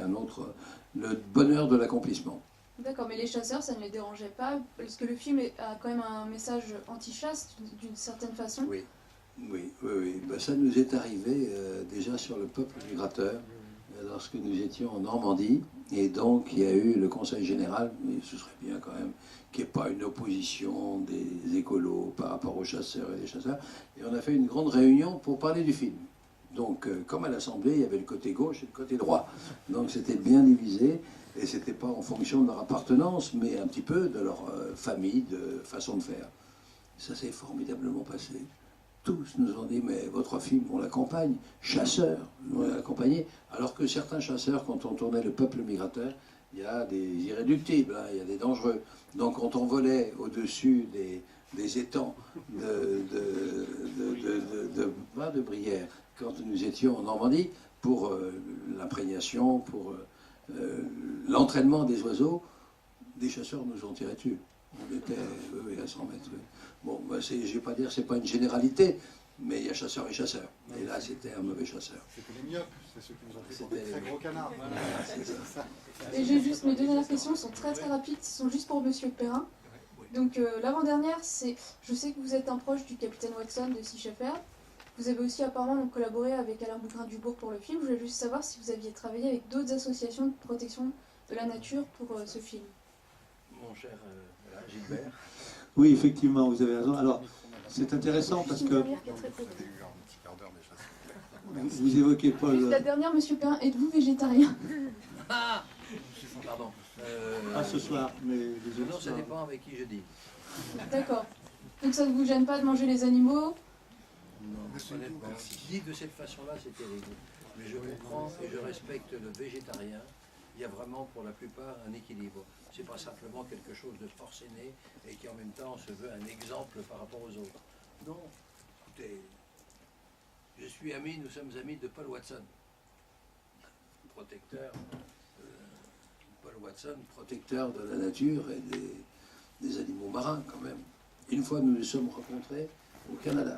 le bonheur de l'accomplissement. D'accord, mais les chasseurs, ça ne les dérangeait pas, parce que le film a quand même un message anti-chasse, d'une certaine façon. Oui. Ben, ça nous est arrivé déjà sur le peuple migrateur, lorsque nous étions en Normandie, et donc il y a eu le Conseil général, mais ce serait bien quand même qu'il n'y ait pas une opposition des écolos par rapport aux chasseurs et les chasseurs, et on a fait une grande réunion pour parler du film. Donc, comme à l'Assemblée, il y avait le côté gauche et le côté droit. Donc c'était bien divisé, et c'était pas en fonction de leur appartenance, mais un petit peu de leur famille, de façon de faire. Ça s'est formidablement passé. Tous nous ont dit, mais votre film, on l'accompagne, chasseurs, on l'a accompagné, alors que certains chasseurs, quand on tournait le peuple migrateur, il y a des irréductibles, hein, il y a des dangereux. Donc quand on volait au-dessus des étangs de Brière, quand nous étions en Normandie, pour l'imprégnation, pour l'entraînement des oiseaux, des chasseurs nous ont tiré dessus. On était à 100 mètres. Oui. Bon, ben je ne vais pas dire que ce n'est pas une généralité, mais il y a chasseurs et chasseurs. Et là, c'était un mauvais chasseur. C'était les myopes, c'est ceux qui nous ont pris pour des très gros canards. Voilà, c'est ça. Et j'ai juste mes 2 dernières questions, sont très rapides, sont juste pour Monsieur Perrin. Donc l'avant-dernière, c'est, je sais que vous êtes un proche du capitaine Watson de Sea Shepherd. Vous avez aussi apparemment collaboré avec Alain Bougrain-Dubourg pour le film. Je voulais juste savoir si vous aviez travaillé avec d'autres associations de protection de la nature pour ce film. Mon cher Gilbert. Oui, effectivement, vous avez raison. Alors, c'est intéressant parce que vous évoquez Paul... Juste la dernière, Monsieur Perrin, êtes-vous végétarien? Pardon. ce soir, mais les autres... Non, ça dépend avec qui je dis. D'accord. Donc ça ne vous gêne pas de manger les animaux? Non, honnêtement, dit de cette façon-là, c'est terrible. Mais je comprends et je respecte le végétarien. Il y a vraiment pour la plupart un équilibre. C'est pas simplement quelque chose de forcené et qui en même temps se veut un exemple par rapport aux autres. Non, écoutez, nous sommes amis de Paul Watson, protecteur, Paul Watson, protecteur de la nature et des animaux marins quand même. Une fois nous nous sommes rencontrés au Canada.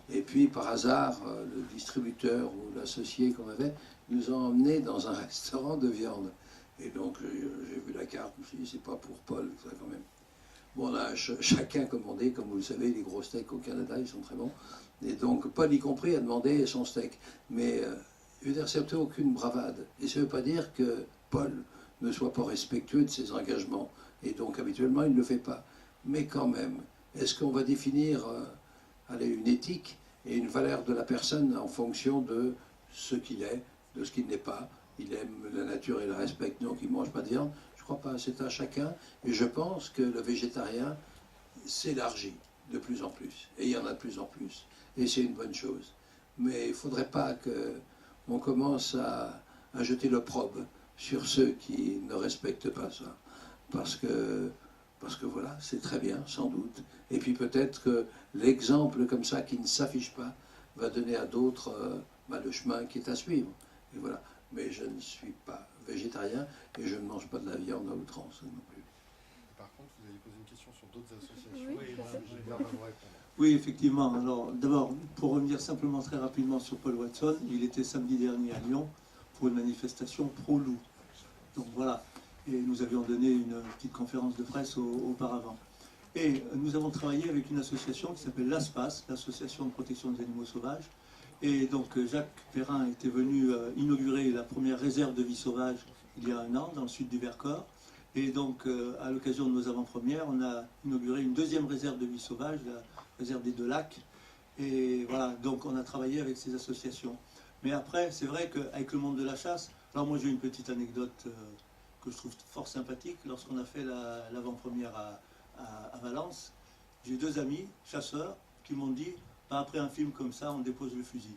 Et puis par hasard, le distributeur ou l'associé qu'on avait nous a emmenés dans un restaurant de viande. Et donc j'ai vu la carte, je me suis dit c'est pas pour Paul, ça quand même. Bon, on a chacun commandé, comme vous le savez, les gros steaks au Canada, ils sont très bons. Et donc Paul y compris a demandé son steak. Mais je veux dire, c'est aucune bravade. Et ça ne veut pas dire que Paul ne soit pas respectueux de ses engagements. Et donc habituellement il ne le fait pas. Mais quand même, est-ce qu'on va définir une éthique et une valeur de la personne en fonction de ce qu'il est, de ce qu'il n'est pas? Il aime la nature et la respecte, donc il ne mange pas de viande. Je ne crois pas, c'est à chacun. Et je pense que le végétarien s'élargit de plus en plus. Et il y en a de plus en plus. Et c'est une bonne chose. Mais il ne faudrait pas qu'on commence à jeter l'opprobre sur ceux qui ne respectent pas ça. Parce que voilà, c'est très bien, sans doute. Et puis peut-être que l'exemple comme ça, qui ne s'affiche pas, va donner à d'autres le chemin qui est à suivre. Et voilà. Mais je ne suis pas végétarien et je ne mange pas de la viande à outrance non plus. Par contre, vous aviez posé une question sur d'autres associations. Oui, tout à fait. Gilbert va vous répondre. Oui, effectivement. Alors, d'abord, pour revenir simplement très rapidement sur Paul Watson, il était samedi dernier à Lyon pour une manifestation pro-loup. Donc voilà. Et nous avions donné une petite conférence de presse auparavant. Et nous avons travaillé avec une association qui s'appelle l'ASPAS, l'Association de protection des animaux sauvages. Et donc Jacques Perrin était venu inaugurer la première réserve de vie sauvage il y a 1 an dans le sud du Vercors. Et donc à l'occasion de nos avant-premières, on a inauguré une deuxième réserve de vie sauvage, la réserve des Deux Lacs. Et voilà, donc on a travaillé avec ces associations. Mais après, c'est vrai qu'avec le monde de la chasse, alors moi j'ai une petite anecdote que je trouve fort sympathique. Lorsqu'on a fait l'avant-première à Valence, j'ai 2 amis chasseurs qui m'ont dit bah, après un film comme ça, on dépose le fusil.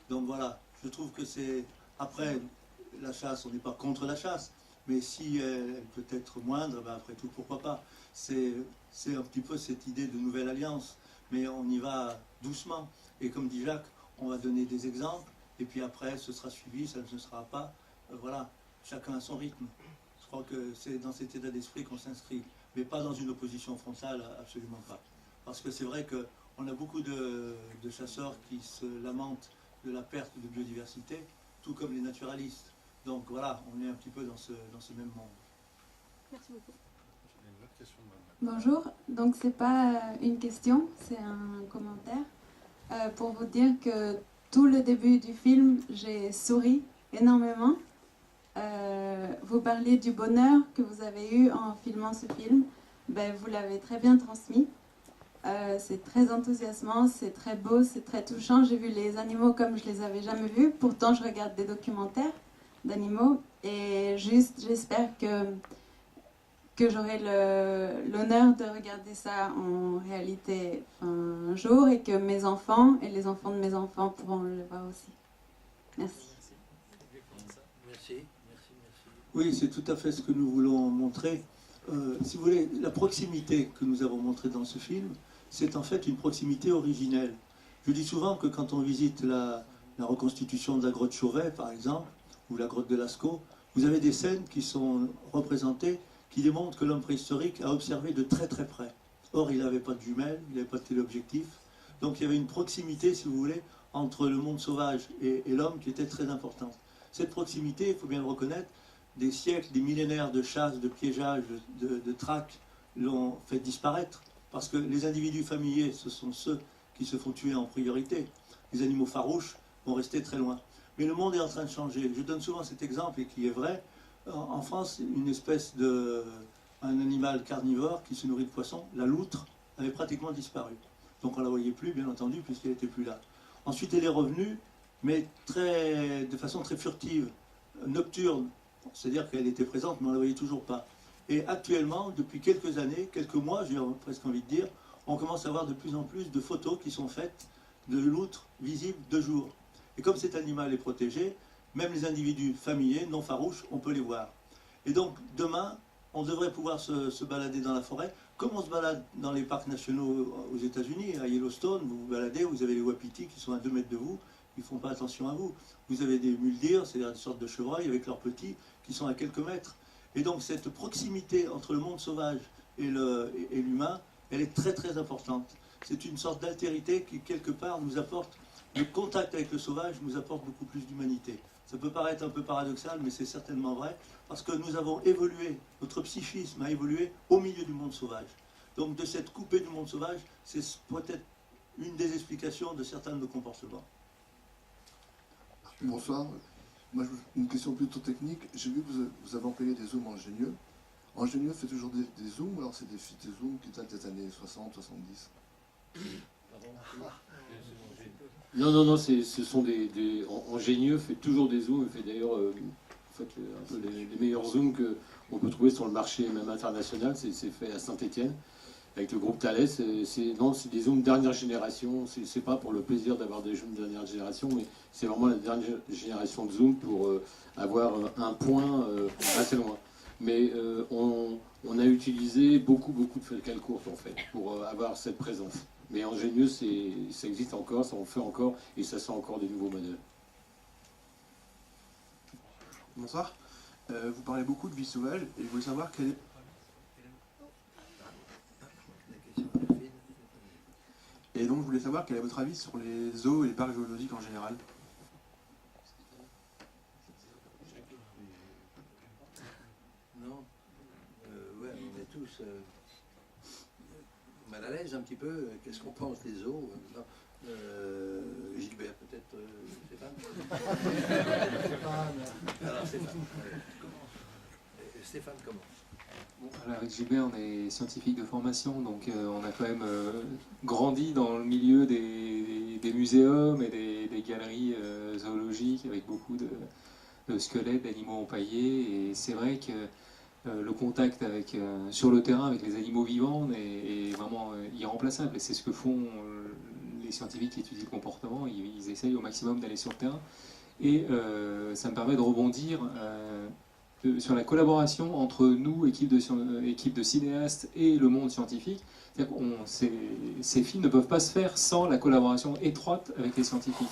Donc voilà, je trouve que c'est après la chasse, on n'est pas contre la chasse, mais si elle peut être moindre, bah, après tout, pourquoi pas. C'est un petit peu cette idée de nouvelle alliance, mais on y va doucement. Et comme dit Jacques, on va donner des exemples, et puis après, ce sera suivi, ça ne se sera pas. Voilà, chacun à son rythme. Je crois que c'est dans cet état d'esprit qu'on s'inscrit, mais pas dans une opposition frontale, absolument pas. Parce que c'est vrai qu'on a beaucoup de chasseurs qui se lamentent de la perte de biodiversité, tout comme les naturalistes. Donc voilà, on est un petit peu dans ce même monde. Merci beaucoup. Il y a une autre question de madame. Bonjour, donc c'est pas une question, c'est un commentaire pour vous dire que tout le début du film, j'ai souri énormément. Vous parliez du bonheur que vous avez eu en filmant ce film, ben, vous l'avez très bien transmis. C'est très enthousiasmant, c'est très beau, c'est très touchant. J'ai vu les animaux comme je les avais jamais vus, pourtant je regarde des documentaires d'animaux et juste j'espère que j'aurai l'honneur de regarder ça en réalité un jour et que mes enfants et les enfants de mes enfants pourront le voir aussi. Merci. Merci. Oui, c'est tout à fait ce que nous voulons montrer. Si vous voulez, la proximité que nous avons montrée dans ce film, c'est en fait une proximité originelle. Je dis souvent que quand on visite la reconstitution de la grotte Chauvet, par exemple, ou la grotte de Lascaux, vous avez des scènes qui sont représentées qui démontrent que l'homme préhistorique a observé de très très près. Or, il n'avait pas de jumelles, il n'avait pas de téléobjectif. Donc il y avait une proximité, si vous voulez, entre le monde sauvage et l'homme qui était très importante. Cette proximité, il faut bien le reconnaître, des siècles, des millénaires de chasse, de piégeage, de traque l'ont fait disparaître. Parce que les individus familiers, ce sont ceux qui se font tuer en priorité. Les animaux farouches vont rester très loin. Mais le monde est en train de changer. Je donne souvent cet exemple, et qui est vrai. En France, une espèce un animal carnivore qui se nourrit de poissons, la loutre, avait pratiquement disparu. Donc on ne la voyait plus, bien entendu, puisqu'elle n'était plus là. Ensuite, elle est revenue, mais de façon très furtive, nocturne. C'est-à-dire qu'elle était présente, mais on ne la voyait toujours pas. Et actuellement, depuis quelques années, quelques mois, j'ai presque envie de dire, on commence à voir de plus en plus de photos qui sont faites de loutres visibles de jour. Et comme cet animal est protégé, même les individus familiers, non farouches, on peut les voir. Et donc, demain, on devrait pouvoir se balader dans la forêt, comme on se balade dans les parcs nationaux aux États-Unis, à Yellowstone, vous vous baladez, vous avez les wapitis qui sont à 2 mètres de vous, ils ne font pas attention à vous. Vous avez des muldirs, c'est-à-dire des sortes de chevreuils avec leurs petits, qui sont à quelques mètres. Et donc cette proximité entre le monde sauvage et l'humain, elle est très très importante. C'est une sorte d'altérité qui, quelque part, nous apporte, le contact avec le sauvage nous apporte beaucoup plus d'humanité. Ça peut paraître un peu paradoxal, mais c'est certainement vrai, parce que nous avons évolué, notre psychisme a évolué au milieu du monde sauvage. Donc de cette coupée du monde sauvage, c'est peut-être une des explications de certains de nos comportements. Bonsoir. Moi, une question plutôt technique. J'ai vu que vous avez employé des zooms ingénieux. Ingénieux fait toujours des zooms, alors c'est des zooms qui datent des années 60, 70. Non, ce sont ingénieux fait toujours des zooms, fait d'ailleurs un peu les meilleurs zooms qu'on peut trouver sur le marché même international, c'est fait à Saint-Étienne. Avec le groupe Thales, c'est des zooms dernière génération. C'est pas pour le plaisir d'avoir des zooms dernière génération, mais c'est vraiment la dernière génération de zoom pour avoir un point assez loin. Mais on a utilisé beaucoup de focales courtes en fait pour avoir cette présence. Mais ingénieux, ça existe encore, ça en fait encore, et ça sort encore des nouveaux modèles. Bonsoir. Vous parlez beaucoup de vie sauvage, et je voulais savoir quelle est... Et donc je voulais savoir quel est votre avis sur les zoos et les parcs zoologiques en général. Non, ouais, on est tous mal à l'aise un petit peu. Qu'est-ce qu'on pense des zoos? Gilbert, peut-être Stéphane. Alors Stéphane. Stéphane, comment? Alors avec Gilbert, on est scientifique de formation, donc on a quand même grandi dans le milieu des muséums et des galeries zoologiques avec beaucoup de squelettes d'animaux empaillés. Et c'est vrai que le contact sur le terrain avec les animaux vivants est vraiment irremplaçable. Et c'est ce que font les scientifiques qui étudient le comportement. Ils essayent au maximum d'aller sur le terrain. Et ça me permet de rebondir sur la collaboration entre nous, équipe de cinéastes, et le monde scientifique. C'est-à-dire que ces films ne peuvent pas se faire sans la collaboration étroite avec les scientifiques.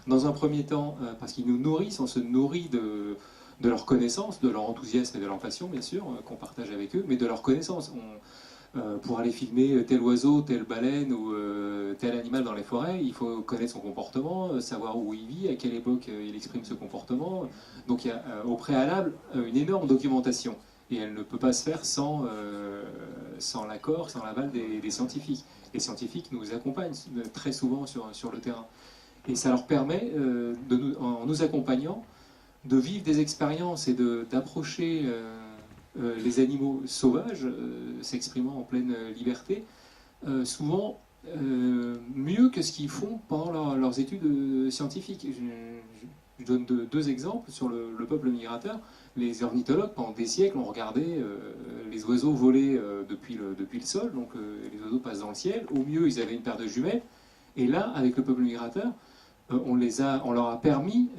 Dans un premier temps, parce qu'ils nous nourrissent, on se nourrit de leur connaissance, de leur enthousiasme et de leur passion, bien sûr, qu'on partage avec eux, mais de leur connaissance. Pour aller filmer tel oiseau, telle baleine ou tel animal dans les forêts, il faut connaître son comportement, savoir où il vit, à quelle époque il exprime ce comportement. Donc il y a au préalable une énorme documentation. Et elle ne peut pas se faire sans l'accord, sans l'aval des scientifiques. Les scientifiques nous accompagnent très souvent sur le terrain. Et ça leur permet, en nous accompagnant, de vivre des expériences et d'approcher les animaux sauvages, s'exprimant en pleine liberté, souvent mieux que ce qu'ils font pendant leurs études scientifiques. Je donne deux exemples sur le peuple migrateur. Les ornithologues, pendant des siècles, ont regardé les oiseaux voler depuis le sol, donc les oiseaux passent dans le ciel. Au mieux, ils avaient une paire de jumelles. Et là, avec le peuple migrateur, on leur a permis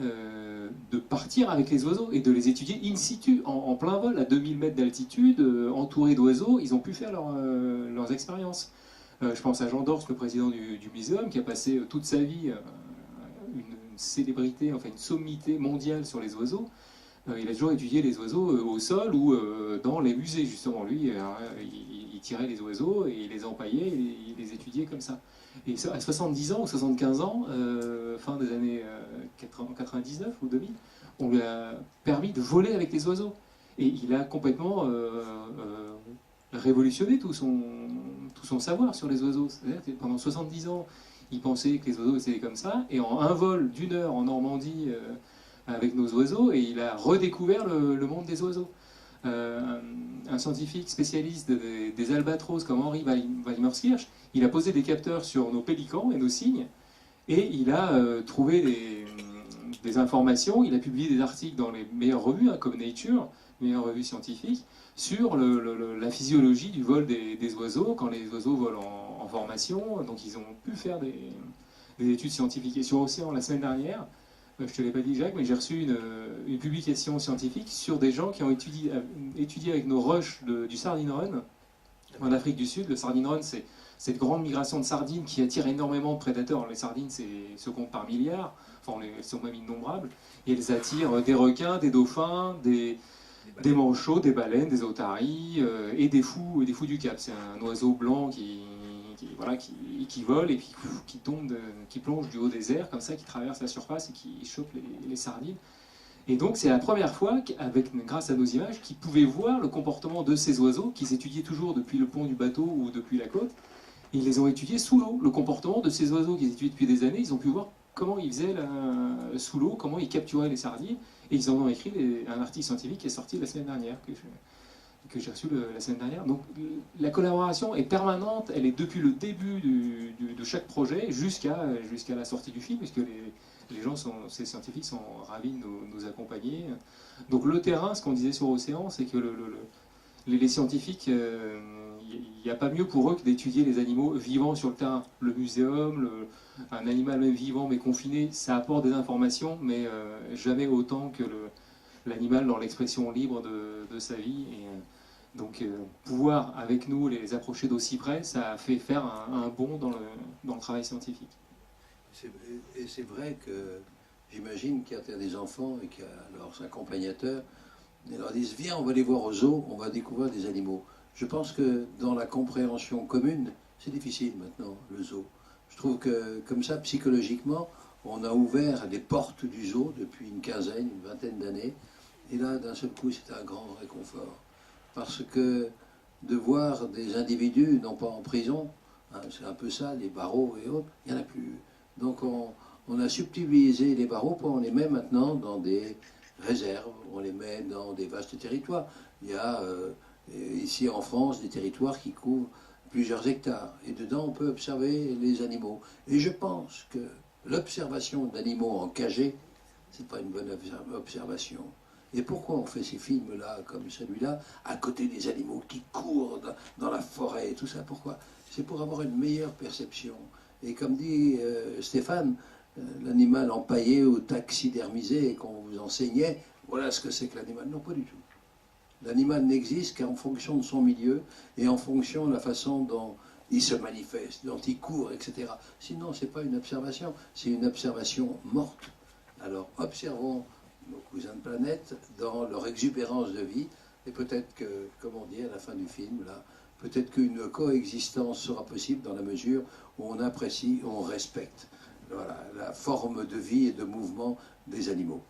de partir avec les oiseaux et de les étudier in situ, en plein vol, à 2000 mètres d'altitude, entourés d'oiseaux. Ils ont pu faire leurs expériences. Je pense à Jean Dors, le président du muséum, qui a passé toute sa vie une célébrité, enfin une sommité mondiale sur les oiseaux. Il a toujours étudié les oiseaux au sol ou dans les musées, justement. Lui, il tirait les oiseaux et il les empaillait et il les étudiait comme ça. Et à 70 ans ou 75 ans, fin des années 99 ou 2000, on lui a permis de voler avec les oiseaux. Et il a complètement révolutionné tout son savoir sur les oiseaux. C'est-à-dire que pendant 70 ans, il pensait que les oiseaux étaient comme ça, et en un vol d'1 heure en Normandie avec nos oiseaux, et il a redécouvert le monde des oiseaux. Un scientifique spécialiste des albatros comme Henri Weimerskirch, il a posé des capteurs sur nos pélicans et nos cygnes, et il a trouvé des informations, il a publié des articles dans les meilleures revues, comme Nature, meilleures revues scientifiques, sur la physiologie du vol des oiseaux, quand les oiseaux volent en formation. Donc ils ont pu faire des études scientifiques. Et sur Océan, la semaine dernière, je ne te l'ai pas dit Jacques, mais j'ai reçu une publication scientifique sur des gens qui ont étudié avec nos rushs du Sardine Run en Afrique du Sud. Le Sardine Run, c'est cette grande migration de sardines qui attire énormément de prédateurs. Les sardines se comptent par milliards, enfin elles sont même innombrables, et elles attirent des requins, des dauphins, des manchots, des baleines, des otaries et des fous du Cap. C'est un oiseau blanc qui vole et puis qui plonge du haut des airs comme ça, qui traverse la surface et qui chope les sardines. Et donc c'est la première fois, grâce à nos images, qu'ils pouvaient voir le comportement de ces oiseaux qu'ils étudiaient toujours depuis le pont du bateau ou depuis la côte. Et ils les ont étudiés sous l'eau, le comportement de ces oiseaux qu'ils étudiaient depuis des années. Ils ont pu voir comment ils faisaient sous l'eau, comment ils capturaient les sardines. Et ils en ont écrit un article scientifique qui est sorti la semaine dernière, que j'ai reçu la semaine dernière. Donc la collaboration est permanente, elle est depuis le début de chaque projet jusqu'à la sortie du film, puisque ces scientifiques sont ravis de nous accompagner. Donc le terrain, ce qu'on disait sur Océan, c'est que les scientifiques, il n'y a pas mieux pour eux que d'étudier les animaux vivants sur le terrain. Le muséum, un animal même vivant mais confiné, ça apporte des informations, mais jamais autant que l'animal dans l'expression libre de sa vie. Et donc pouvoir avec nous les approcher d'aussi près, ça a fait faire un bond dans le travail scientifique. Et c'est vrai que j'imagine qu'il y a des enfants et qu'il y a leurs accompagnateurs, ils leur disent viens, on va aller voir au zoo, on va découvrir des animaux. Je pense que dans la compréhension commune, c'est difficile maintenant, le zoo. Je trouve que, comme ça, psychologiquement, on a ouvert les portes du zoo depuis une quinzaine, une vingtaine d'années. Et là, d'un seul coup, c'était un grand réconfort. Parce que de voir des individus, non pas en prison, hein, c'est un peu ça, les barreaux et autres, il n'y en a plus. Donc on a subtilisé les barreaux, on les met maintenant dans des réserves, on les met dans des vastes territoires. Il y a ici en France des territoires qui couvrent plusieurs hectares. Et dedans, on peut observer les animaux. Et je pense que l'observation d'animaux en cagé, c'est pas une bonne observation. Et pourquoi on fait ces films-là, comme celui-là, à côté des animaux qui courent dans la forêt et tout ça? Pourquoi? C'est pour avoir une meilleure perception. Et comme dit Stéphane, l'animal empaillé ou taxidermisé qu'on vous enseignait, voilà ce que c'est que l'animal. Non, pas du tout. L'animal n'existe qu'en fonction de son milieu et en fonction de la façon dont il se manifeste, dont il court, etc. Sinon, ce n'est pas une observation, c'est une observation morte. Alors, observons nos cousins de planète dans leur exubérance de vie, et peut-être que, comme on dit à la fin du film, là, peut-être qu'une coexistence sera possible dans la mesure où on apprécie, où on respecte voilà, la forme de vie et de mouvement des animaux.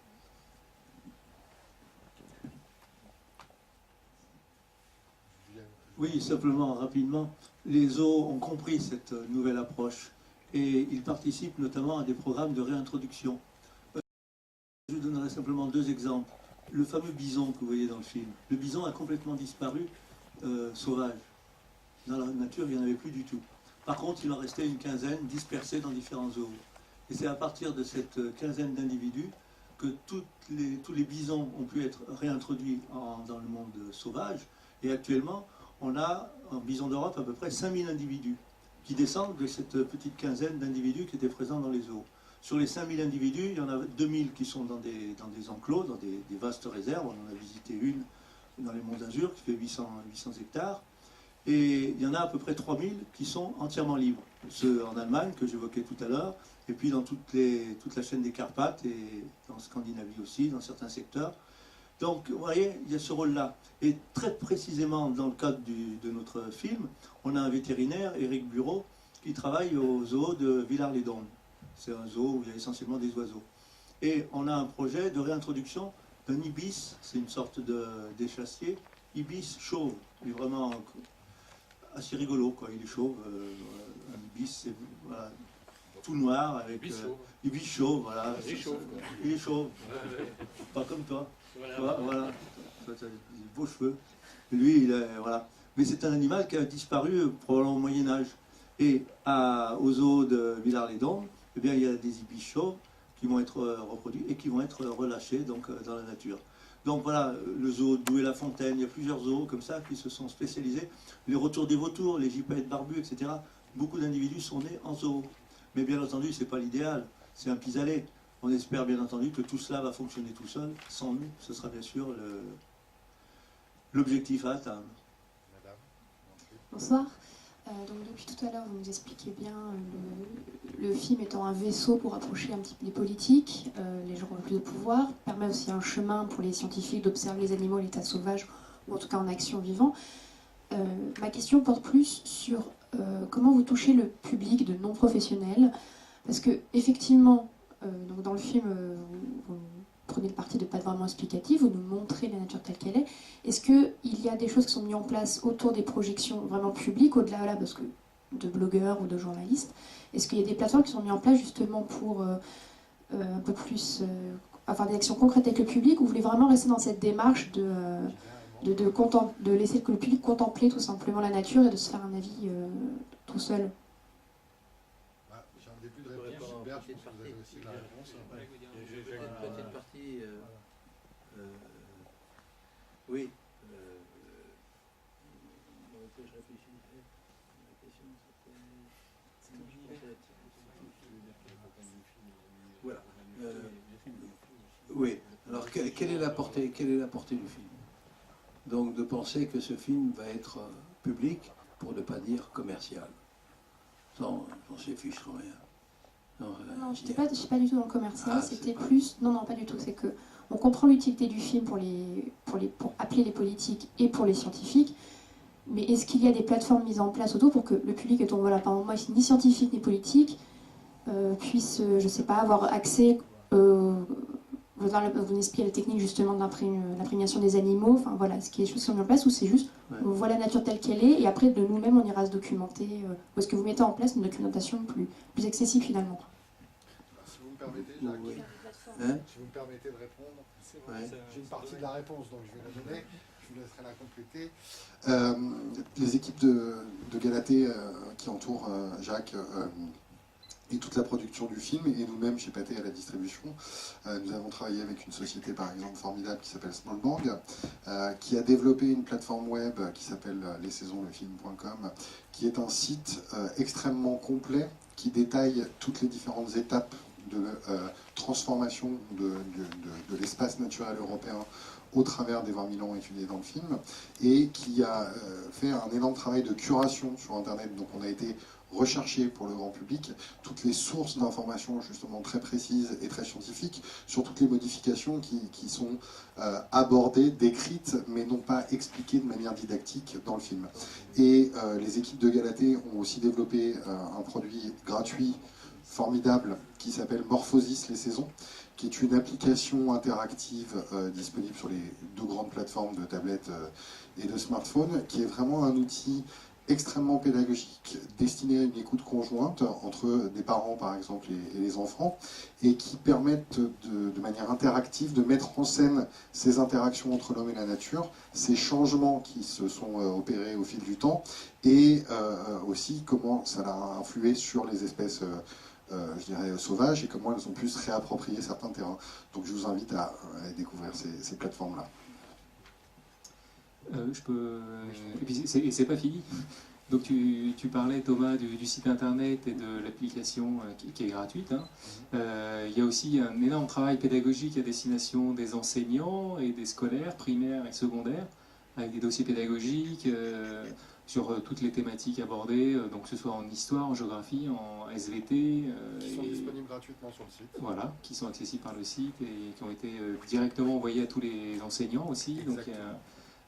Oui, simplement, rapidement, les zoos ont compris cette nouvelle approche et ils participent notamment à des programmes de réintroduction. Je vous donnerai simplement deux exemples. Le fameux bison que vous voyez dans le film. Le bison a complètement disparu sauvage. Dans la nature, il n'y en avait plus du tout. Par contre, il en restait une quinzaine dispersés dans différents zoos. Et c'est à partir de cette quinzaine d'individus que tous les bisons ont pu être réintroduits dans le monde sauvage. Et actuellement, on a en bison d'Europe à peu près 5000 individus qui descendent de cette petite quinzaine d'individus qui étaient présents dans les zoos. Sur les 5000 individus, il y en a 2000 qui sont dans des enclos, dans des vastes réserves. On en a visité une dans les monts d'Azur qui fait 800 hectares. Et il y en a à peu près 3000 qui sont entièrement libres. Ceux en Allemagne que j'évoquais tout à l'heure, et puis dans toute la chaîne des Carpates et en Scandinavie aussi, dans certains secteurs. Donc, vous voyez, il y a ce rôle-là. Et très précisément, dans le cadre de notre film, on a un vétérinaire, Éric Bureau, qui travaille au zoo de Villars-les-Dombes. C'est un zoo où il y a essentiellement des oiseaux. Et on a un projet de réintroduction d'un ibis, c'est une sorte d'échassier, ibis chauve. Il est vraiment assez rigolo, quoi. Il est chauve, un ibis, c'est voilà, tout noir, avec ibis chauve, voilà. Il est chauve, pas comme toi. Voilà. Tu as des beaux cheveux. Lui, voilà. Mais c'est un animal qui a disparu probablement au Moyen-Âge. Et au zoo de Villars-les-Dombes, eh bien, il y a des ibis chauves qui vont être reproduits et qui vont être relâchés donc, dans la nature. Donc voilà, le zoo de Douai-la-Fontaine, il y a plusieurs zoos comme ça qui se sont spécialisés. Les retours des vautours, les gypaètes barbus, etc. Beaucoup d'individus sont nés en zoo. Mais bien entendu, ce n'est pas l'idéal, c'est un pis-aller. On espère bien entendu que tout cela va fonctionner tout seul. Sans nous, ce sera bien sûr l'objectif à atteindre. Bonsoir. Donc depuis tout à l'heure, vous nous expliquez bien le film étant un vaisseau pour approcher un petit peu les politiques, les gens ont le plus de pouvoir, permet aussi un chemin pour les scientifiques d'observer les animaux à l'état sauvage, ou en tout cas en action vivant. Ma question porte plus sur comment vous touchez le public de non-professionnels, parce que effectivement, donc dans le film, vous prenez le parti de pas être vraiment explicatif, vous nous montrez la nature telle qu'elle est. Est-ce qu'il y a des choses qui sont mises en place autour des projections vraiment publiques, au-delà là, parce que de blogueurs ou de journalistes? Est-ce qu'il y a des plateformes qui sont mises en place justement pour un peu plus avoir des actions concrètes avec le public, ou vous voulez vraiment rester dans cette démarche de laisser que le public contempler tout simplement la nature et de se faire un avis tout seul? J'ai un début de réponse. Gilbert, je pense que vous avez aussi la réponse. Une petite partie. Oui. Je réfléchissais. La question, c'était. Voilà. Oui. Alors, quelle est la portée du film? Donc, de penser que ce film va être public, pour ne pas dire commercial. Non, on s'y fiche trop rien. Non, je ne suis pas du tout dans le commercial, c'était plus... Non, pas du tout, c'est que on comprend l'utilité du film pour appeler les politiques et pour les scientifiques, Mais est-ce qu'il y a des plateformes mises en place autour pour que le public, étant voilà, par exemple, moi, je suis ni scientifique ni politique, puisse, je sais pas, avoir accès vous expliquez la technique justement de l'imprégnation des animaux, enfin voilà, est-ce qu'il y a des choses qui sont mises en place ou c'est juste, on voit la nature telle qu'elle est et après de nous-mêmes on ira se documenter, ou est-ce que vous mettez en place une documentation plus accessible finalement? Si vous me permettez, Jacques, si vous me permettez de répondre, j'ai une partie de la réponse donc je vais la donner, je vous laisserai la compléter. Les équipes de Galatée qui entourent Jacques et toute la production du film, et nous-mêmes chez Pathé à la distribution, nous avons travaillé avec une société par exemple formidable qui s'appelle Smallbang, qui a développé une plateforme web qui s'appelle lessaisonslefilm.com, qui est un site extrêmement complet qui détaille toutes les différentes étapes de transformation de l'espace naturel européen au travers des 20 000 ans étudiés dans le film, et qui a fait un énorme travail de curation sur Internet. Donc on a été rechercher pour le grand public toutes les sources d'informations justement très précises et très scientifiques sur toutes les modifications qui sont abordées, décrites, mais non pas expliquées de manière didactique dans le film. Et les équipes de Galatée ont aussi développé un produit gratuit formidable qui s'appelle Morphosis les saisons, qui est une application interactive disponible sur les 2 grandes plateformes de tablettes et de smartphones, qui est vraiment un outil extrêmement pédagogique, destiné à une écoute conjointe entre des parents par exemple et les enfants, et qui permettent de manière interactive de mettre en scène ces interactions entre l'homme et la nature, ces changements qui se sont opérés au fil du temps, et aussi comment ça a influé sur les espèces je dirais sauvages, et comment elles ont pu se réapproprier certains terrains. Donc je vous invite à découvrir ces plateformes-là. Je peux... Et puis c'est pas fini. Donc tu parlais, Thomas, du site internet et de l'application qui est gratuite. Hein. Il y a aussi un énorme travail pédagogique à destination des enseignants et des scolaires, primaires et secondaires, avec des dossiers pédagogiques sur toutes les thématiques abordées, donc que ce soit en histoire, en géographie, en SVT. Qui sont disponibles gratuitement sur le site. Voilà, qui sont accessibles par le site et qui ont été directement envoyés à tous les enseignants aussi. Donc,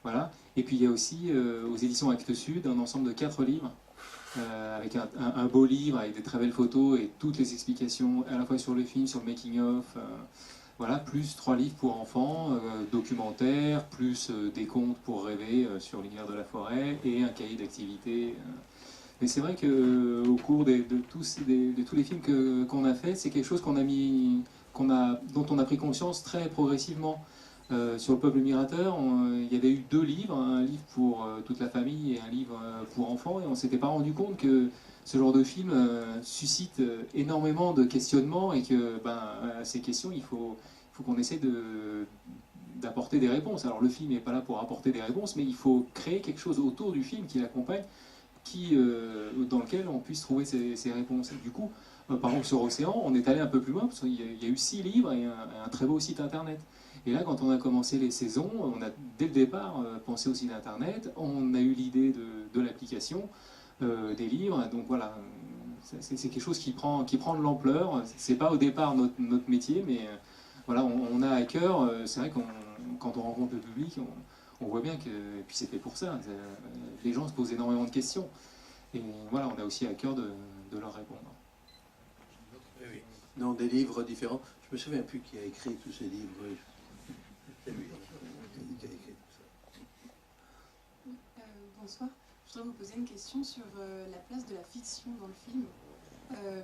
voilà. Et puis il y a aussi aux éditions Actes Sud un ensemble de 4 livres, avec un beau livre avec des très belles photos et toutes les explications à la fois sur le film, sur le making-of, voilà, plus 3 livres pour enfants, documentaires, plus des contes pour rêver sur l'univers de la forêt et un cahier d'activités. Mais c'est vrai qu'au cours de tous les films qu'on a fait, c'est quelque chose dont on a pris conscience très progressivement. Sur le peuple migrateur, il y avait eu 2 livres, un livre pour toute la famille et un livre pour enfants, et on ne s'était pas rendu compte que ce genre de film suscite énormément de questionnements et que à ces questions, il faut qu'on essaie d'apporter des réponses. Alors le film n'est pas là pour apporter des réponses, mais il faut créer quelque chose autour du film qui l'accompagne, dans lequel on puisse trouver ces réponses. Et du coup, par exemple sur Océan, on est allé un peu plus loin, parce qu'il y a eu 6 livres et un très beau site internet. Et là, quand on a commencé les saisons, on a dès le départ pensé au site internet, on a eu l'idée de l'application, des livres, donc voilà, c'est quelque chose qui prend de l'ampleur. C'est pas au départ notre métier, mais voilà, on a à cœur, c'est vrai quand on rencontre le public, on voit bien que, et puis c'est fait pour ça, les gens se posent énormément de questions. Et voilà, on a aussi à cœur de leur répondre. Oui. Non, des livres différents. Je me souviens plus qui a écrit tous ces livres. C'est lui qui a écrit tout ça. Bonsoir. Je voudrais vous poser une question sur la place de la fiction dans le film,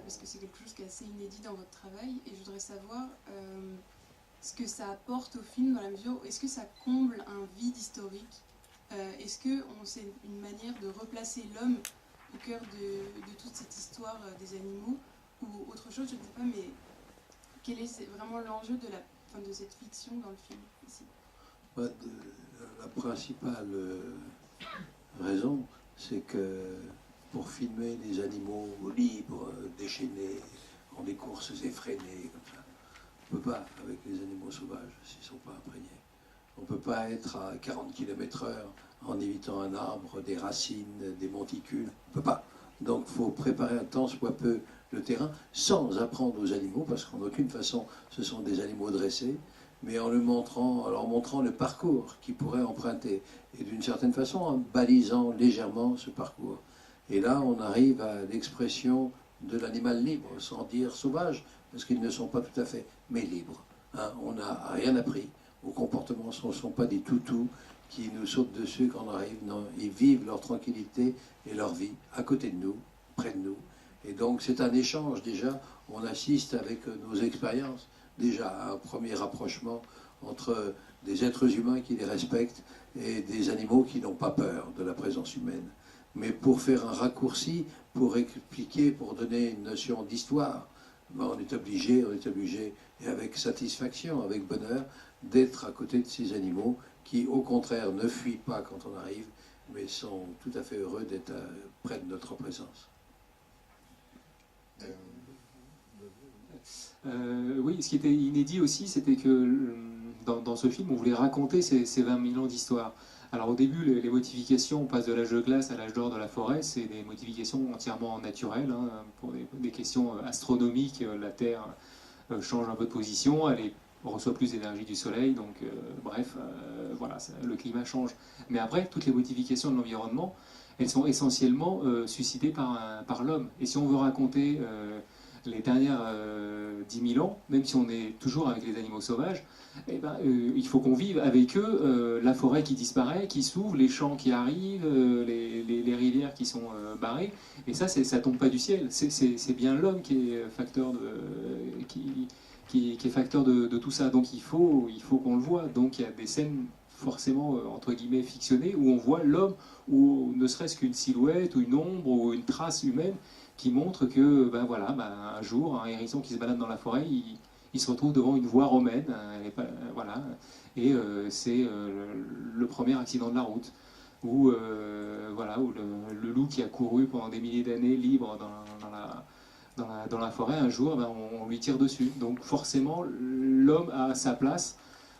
parce que c'est quelque chose qui est assez inédit dans votre travail, et je voudrais savoir ce que ça apporte au film dans la mesure où est-ce que ça comble un vide historique, est-ce que c'est une manière de replacer l'homme au cœur de toute cette histoire des animaux, ou autre chose, je ne sais pas, mais quel est vraiment l'enjeu de cette fiction dans le film ici? La principale raison, c'est que pour filmer les animaux libres, déchaînés, en des courses effrénées, comme ça, on ne peut pas avec les animaux sauvages s'ils ne sont pas imprégnés. On ne peut pas être à 40 km/h en évitant un arbre, des racines, des monticules. On ne peut pas. Donc il faut préparer un tant soit peu le terrain sans apprendre aux animaux, parce qu'en aucune façon ce sont des animaux dressés, mais en leur montrant le parcours qu'ils pourraient emprunter, et d'une certaine façon en balisant légèrement ce parcours. Et là, on arrive à l'expression de l'animal libre, sans dire sauvage, parce qu'ils ne sont pas tout à fait, mais libres. Hein, on n'a rien appris au comportement, ce ne sont pas des toutous qui nous sautent dessus quand on arrive, non, ils vivent leur tranquillité et leur vie à côté de nous, près de nous. Et donc c'est un échange déjà, on assiste avec nos expériences déjà à un premier rapprochement entre des êtres humains qui les respectent et des animaux qui n'ont pas peur de la présence humaine. Mais pour faire un raccourci, pour expliquer, pour donner une notion d'histoire, ben on est obligé, et avec satisfaction, avec bonheur, d'être à côté de ces animaux qui, au contraire, ne fuient pas quand on arrive, mais sont tout à fait heureux d'être près de notre présence. Oui, ce qui était inédit aussi, c'était que dans ce film, on voulait raconter ces 20 000 ans d'histoire. Alors au début, les modifications, on passe de l'âge de glace à l'âge d'or de la forêt, c'est des modifications entièrement naturelles, hein, pour des questions astronomiques. La Terre change un peu de position, reçoit plus d'énergie du Soleil, donc bref, voilà, le climat change. Mais après, toutes les modifications de l'environnement, elles sont essentiellement suscitées par l'homme. Et si on veut raconter les dernières 10 000 ans, même si on est toujours avec les animaux sauvages, eh ben, il faut qu'on vive avec eux la forêt qui disparaît, qui s'ouvre, les champs qui arrivent, les rivières qui sont barrées. Et ça tombe pas du ciel. C'est bien l'homme qui est facteur qui est facteur de tout ça. Donc il faut qu'on le voit. Donc il y a des scènes forcément entre guillemets fictionnées où on voit l'homme, ou ne serait-ce qu'une silhouette ou une ombre ou une trace humaine qui montre que un jour un hérisson qui se balade dans la forêt, il se retrouve devant une voie romaine, et c'est le premier accident de la route, où le loup qui a couru pendant des milliers d'années libre dans la forêt, un jour on lui tire dessus. Donc forcément l'homme a sa place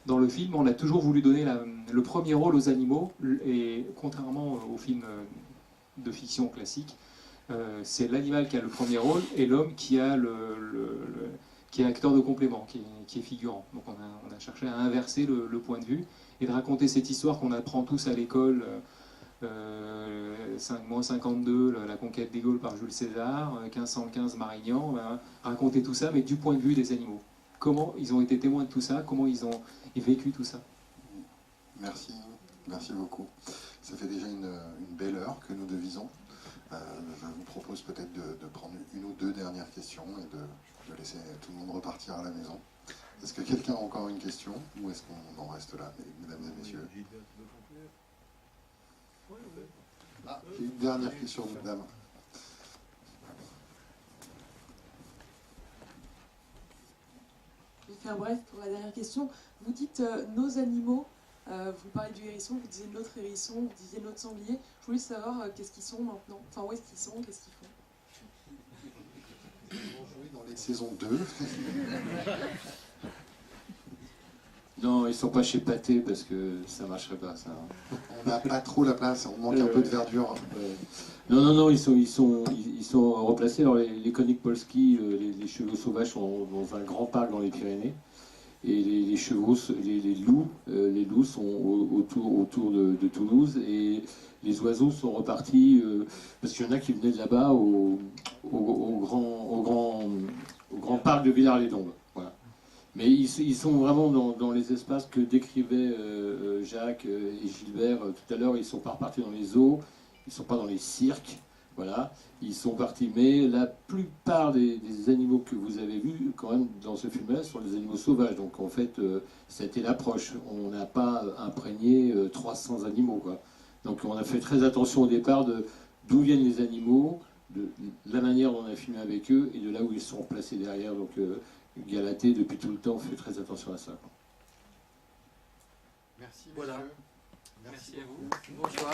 dans le film. On a toujours voulu donner le premier rôle aux animaux, et contrairement aux films de fiction classique, c'est l'animal qui a le premier rôle et l'homme qui est acteur de complément, qui est figurant. Donc on a cherché à inverser le point de vue et de raconter cette histoire qu'on apprend tous à l'école, 5-52, la conquête des Gaules par Jules César, 1515 Marignan, raconter tout ça, mais du point de vue des animaux. Comment ils ont été témoins de tout ça, comment ils ont vécu tout ça. Merci beaucoup. Ça fait déjà une belle heure que nous devisons. Je vous propose peut-être de prendre une ou deux dernières questions et de laisser tout le monde repartir à la maison. Est-ce que quelqu'un a encore une question, ou est-ce qu'on en reste là, mesdames et messieurs? J'ai une dernière question, madame. Je vais faire bref pour la dernière question. Vous dites nos animaux, vous parlez du hérisson, vous disiez notre hérisson, vous disiez notre sanglier. Je voulais savoir qu'est-ce qu'ils sont maintenant, enfin où est-ce qu'ils sont, qu'est-ce qu'ils font. Ils vont jouer dans les saisons 2. Non, ils sont pas chez Pathé parce que ça marcherait pas, ça. On n'a pas trop la place, on manque un peu de verdure. Non, ils sont replacés. Alors les Konik Polski, les chevaux sauvages sont dans un grand parc dans les Pyrénées. Et les chevaux, les loups sont autour de Toulouse, et les oiseaux sont repartis parce qu'il y en a qui venaient de là-bas au grand parc de Villars-les-Dombes. Voilà. Mais ils sont vraiment dans les espaces que décrivaient Jacques et Gilbert tout à l'heure. Ils ne sont pas repartis dans les zoos, ils ne sont pas dans les cirques. Voilà, ils sont partis, mais la plupart des animaux que vous avez vus, quand même, dans ce film-là, sont des animaux sauvages. Donc, en fait, ça a été l'approche. On n'a pas imprégné 300 animaux, quoi. Donc, on a fait très attention au départ d'où viennent les animaux, de la manière dont on a filmé avec eux, et de là où ils sont placés derrière. Donc, Galatée, depuis tout le temps, fait très attention à ça, quoi. Merci, voilà. Merci à vous. Bonsoir.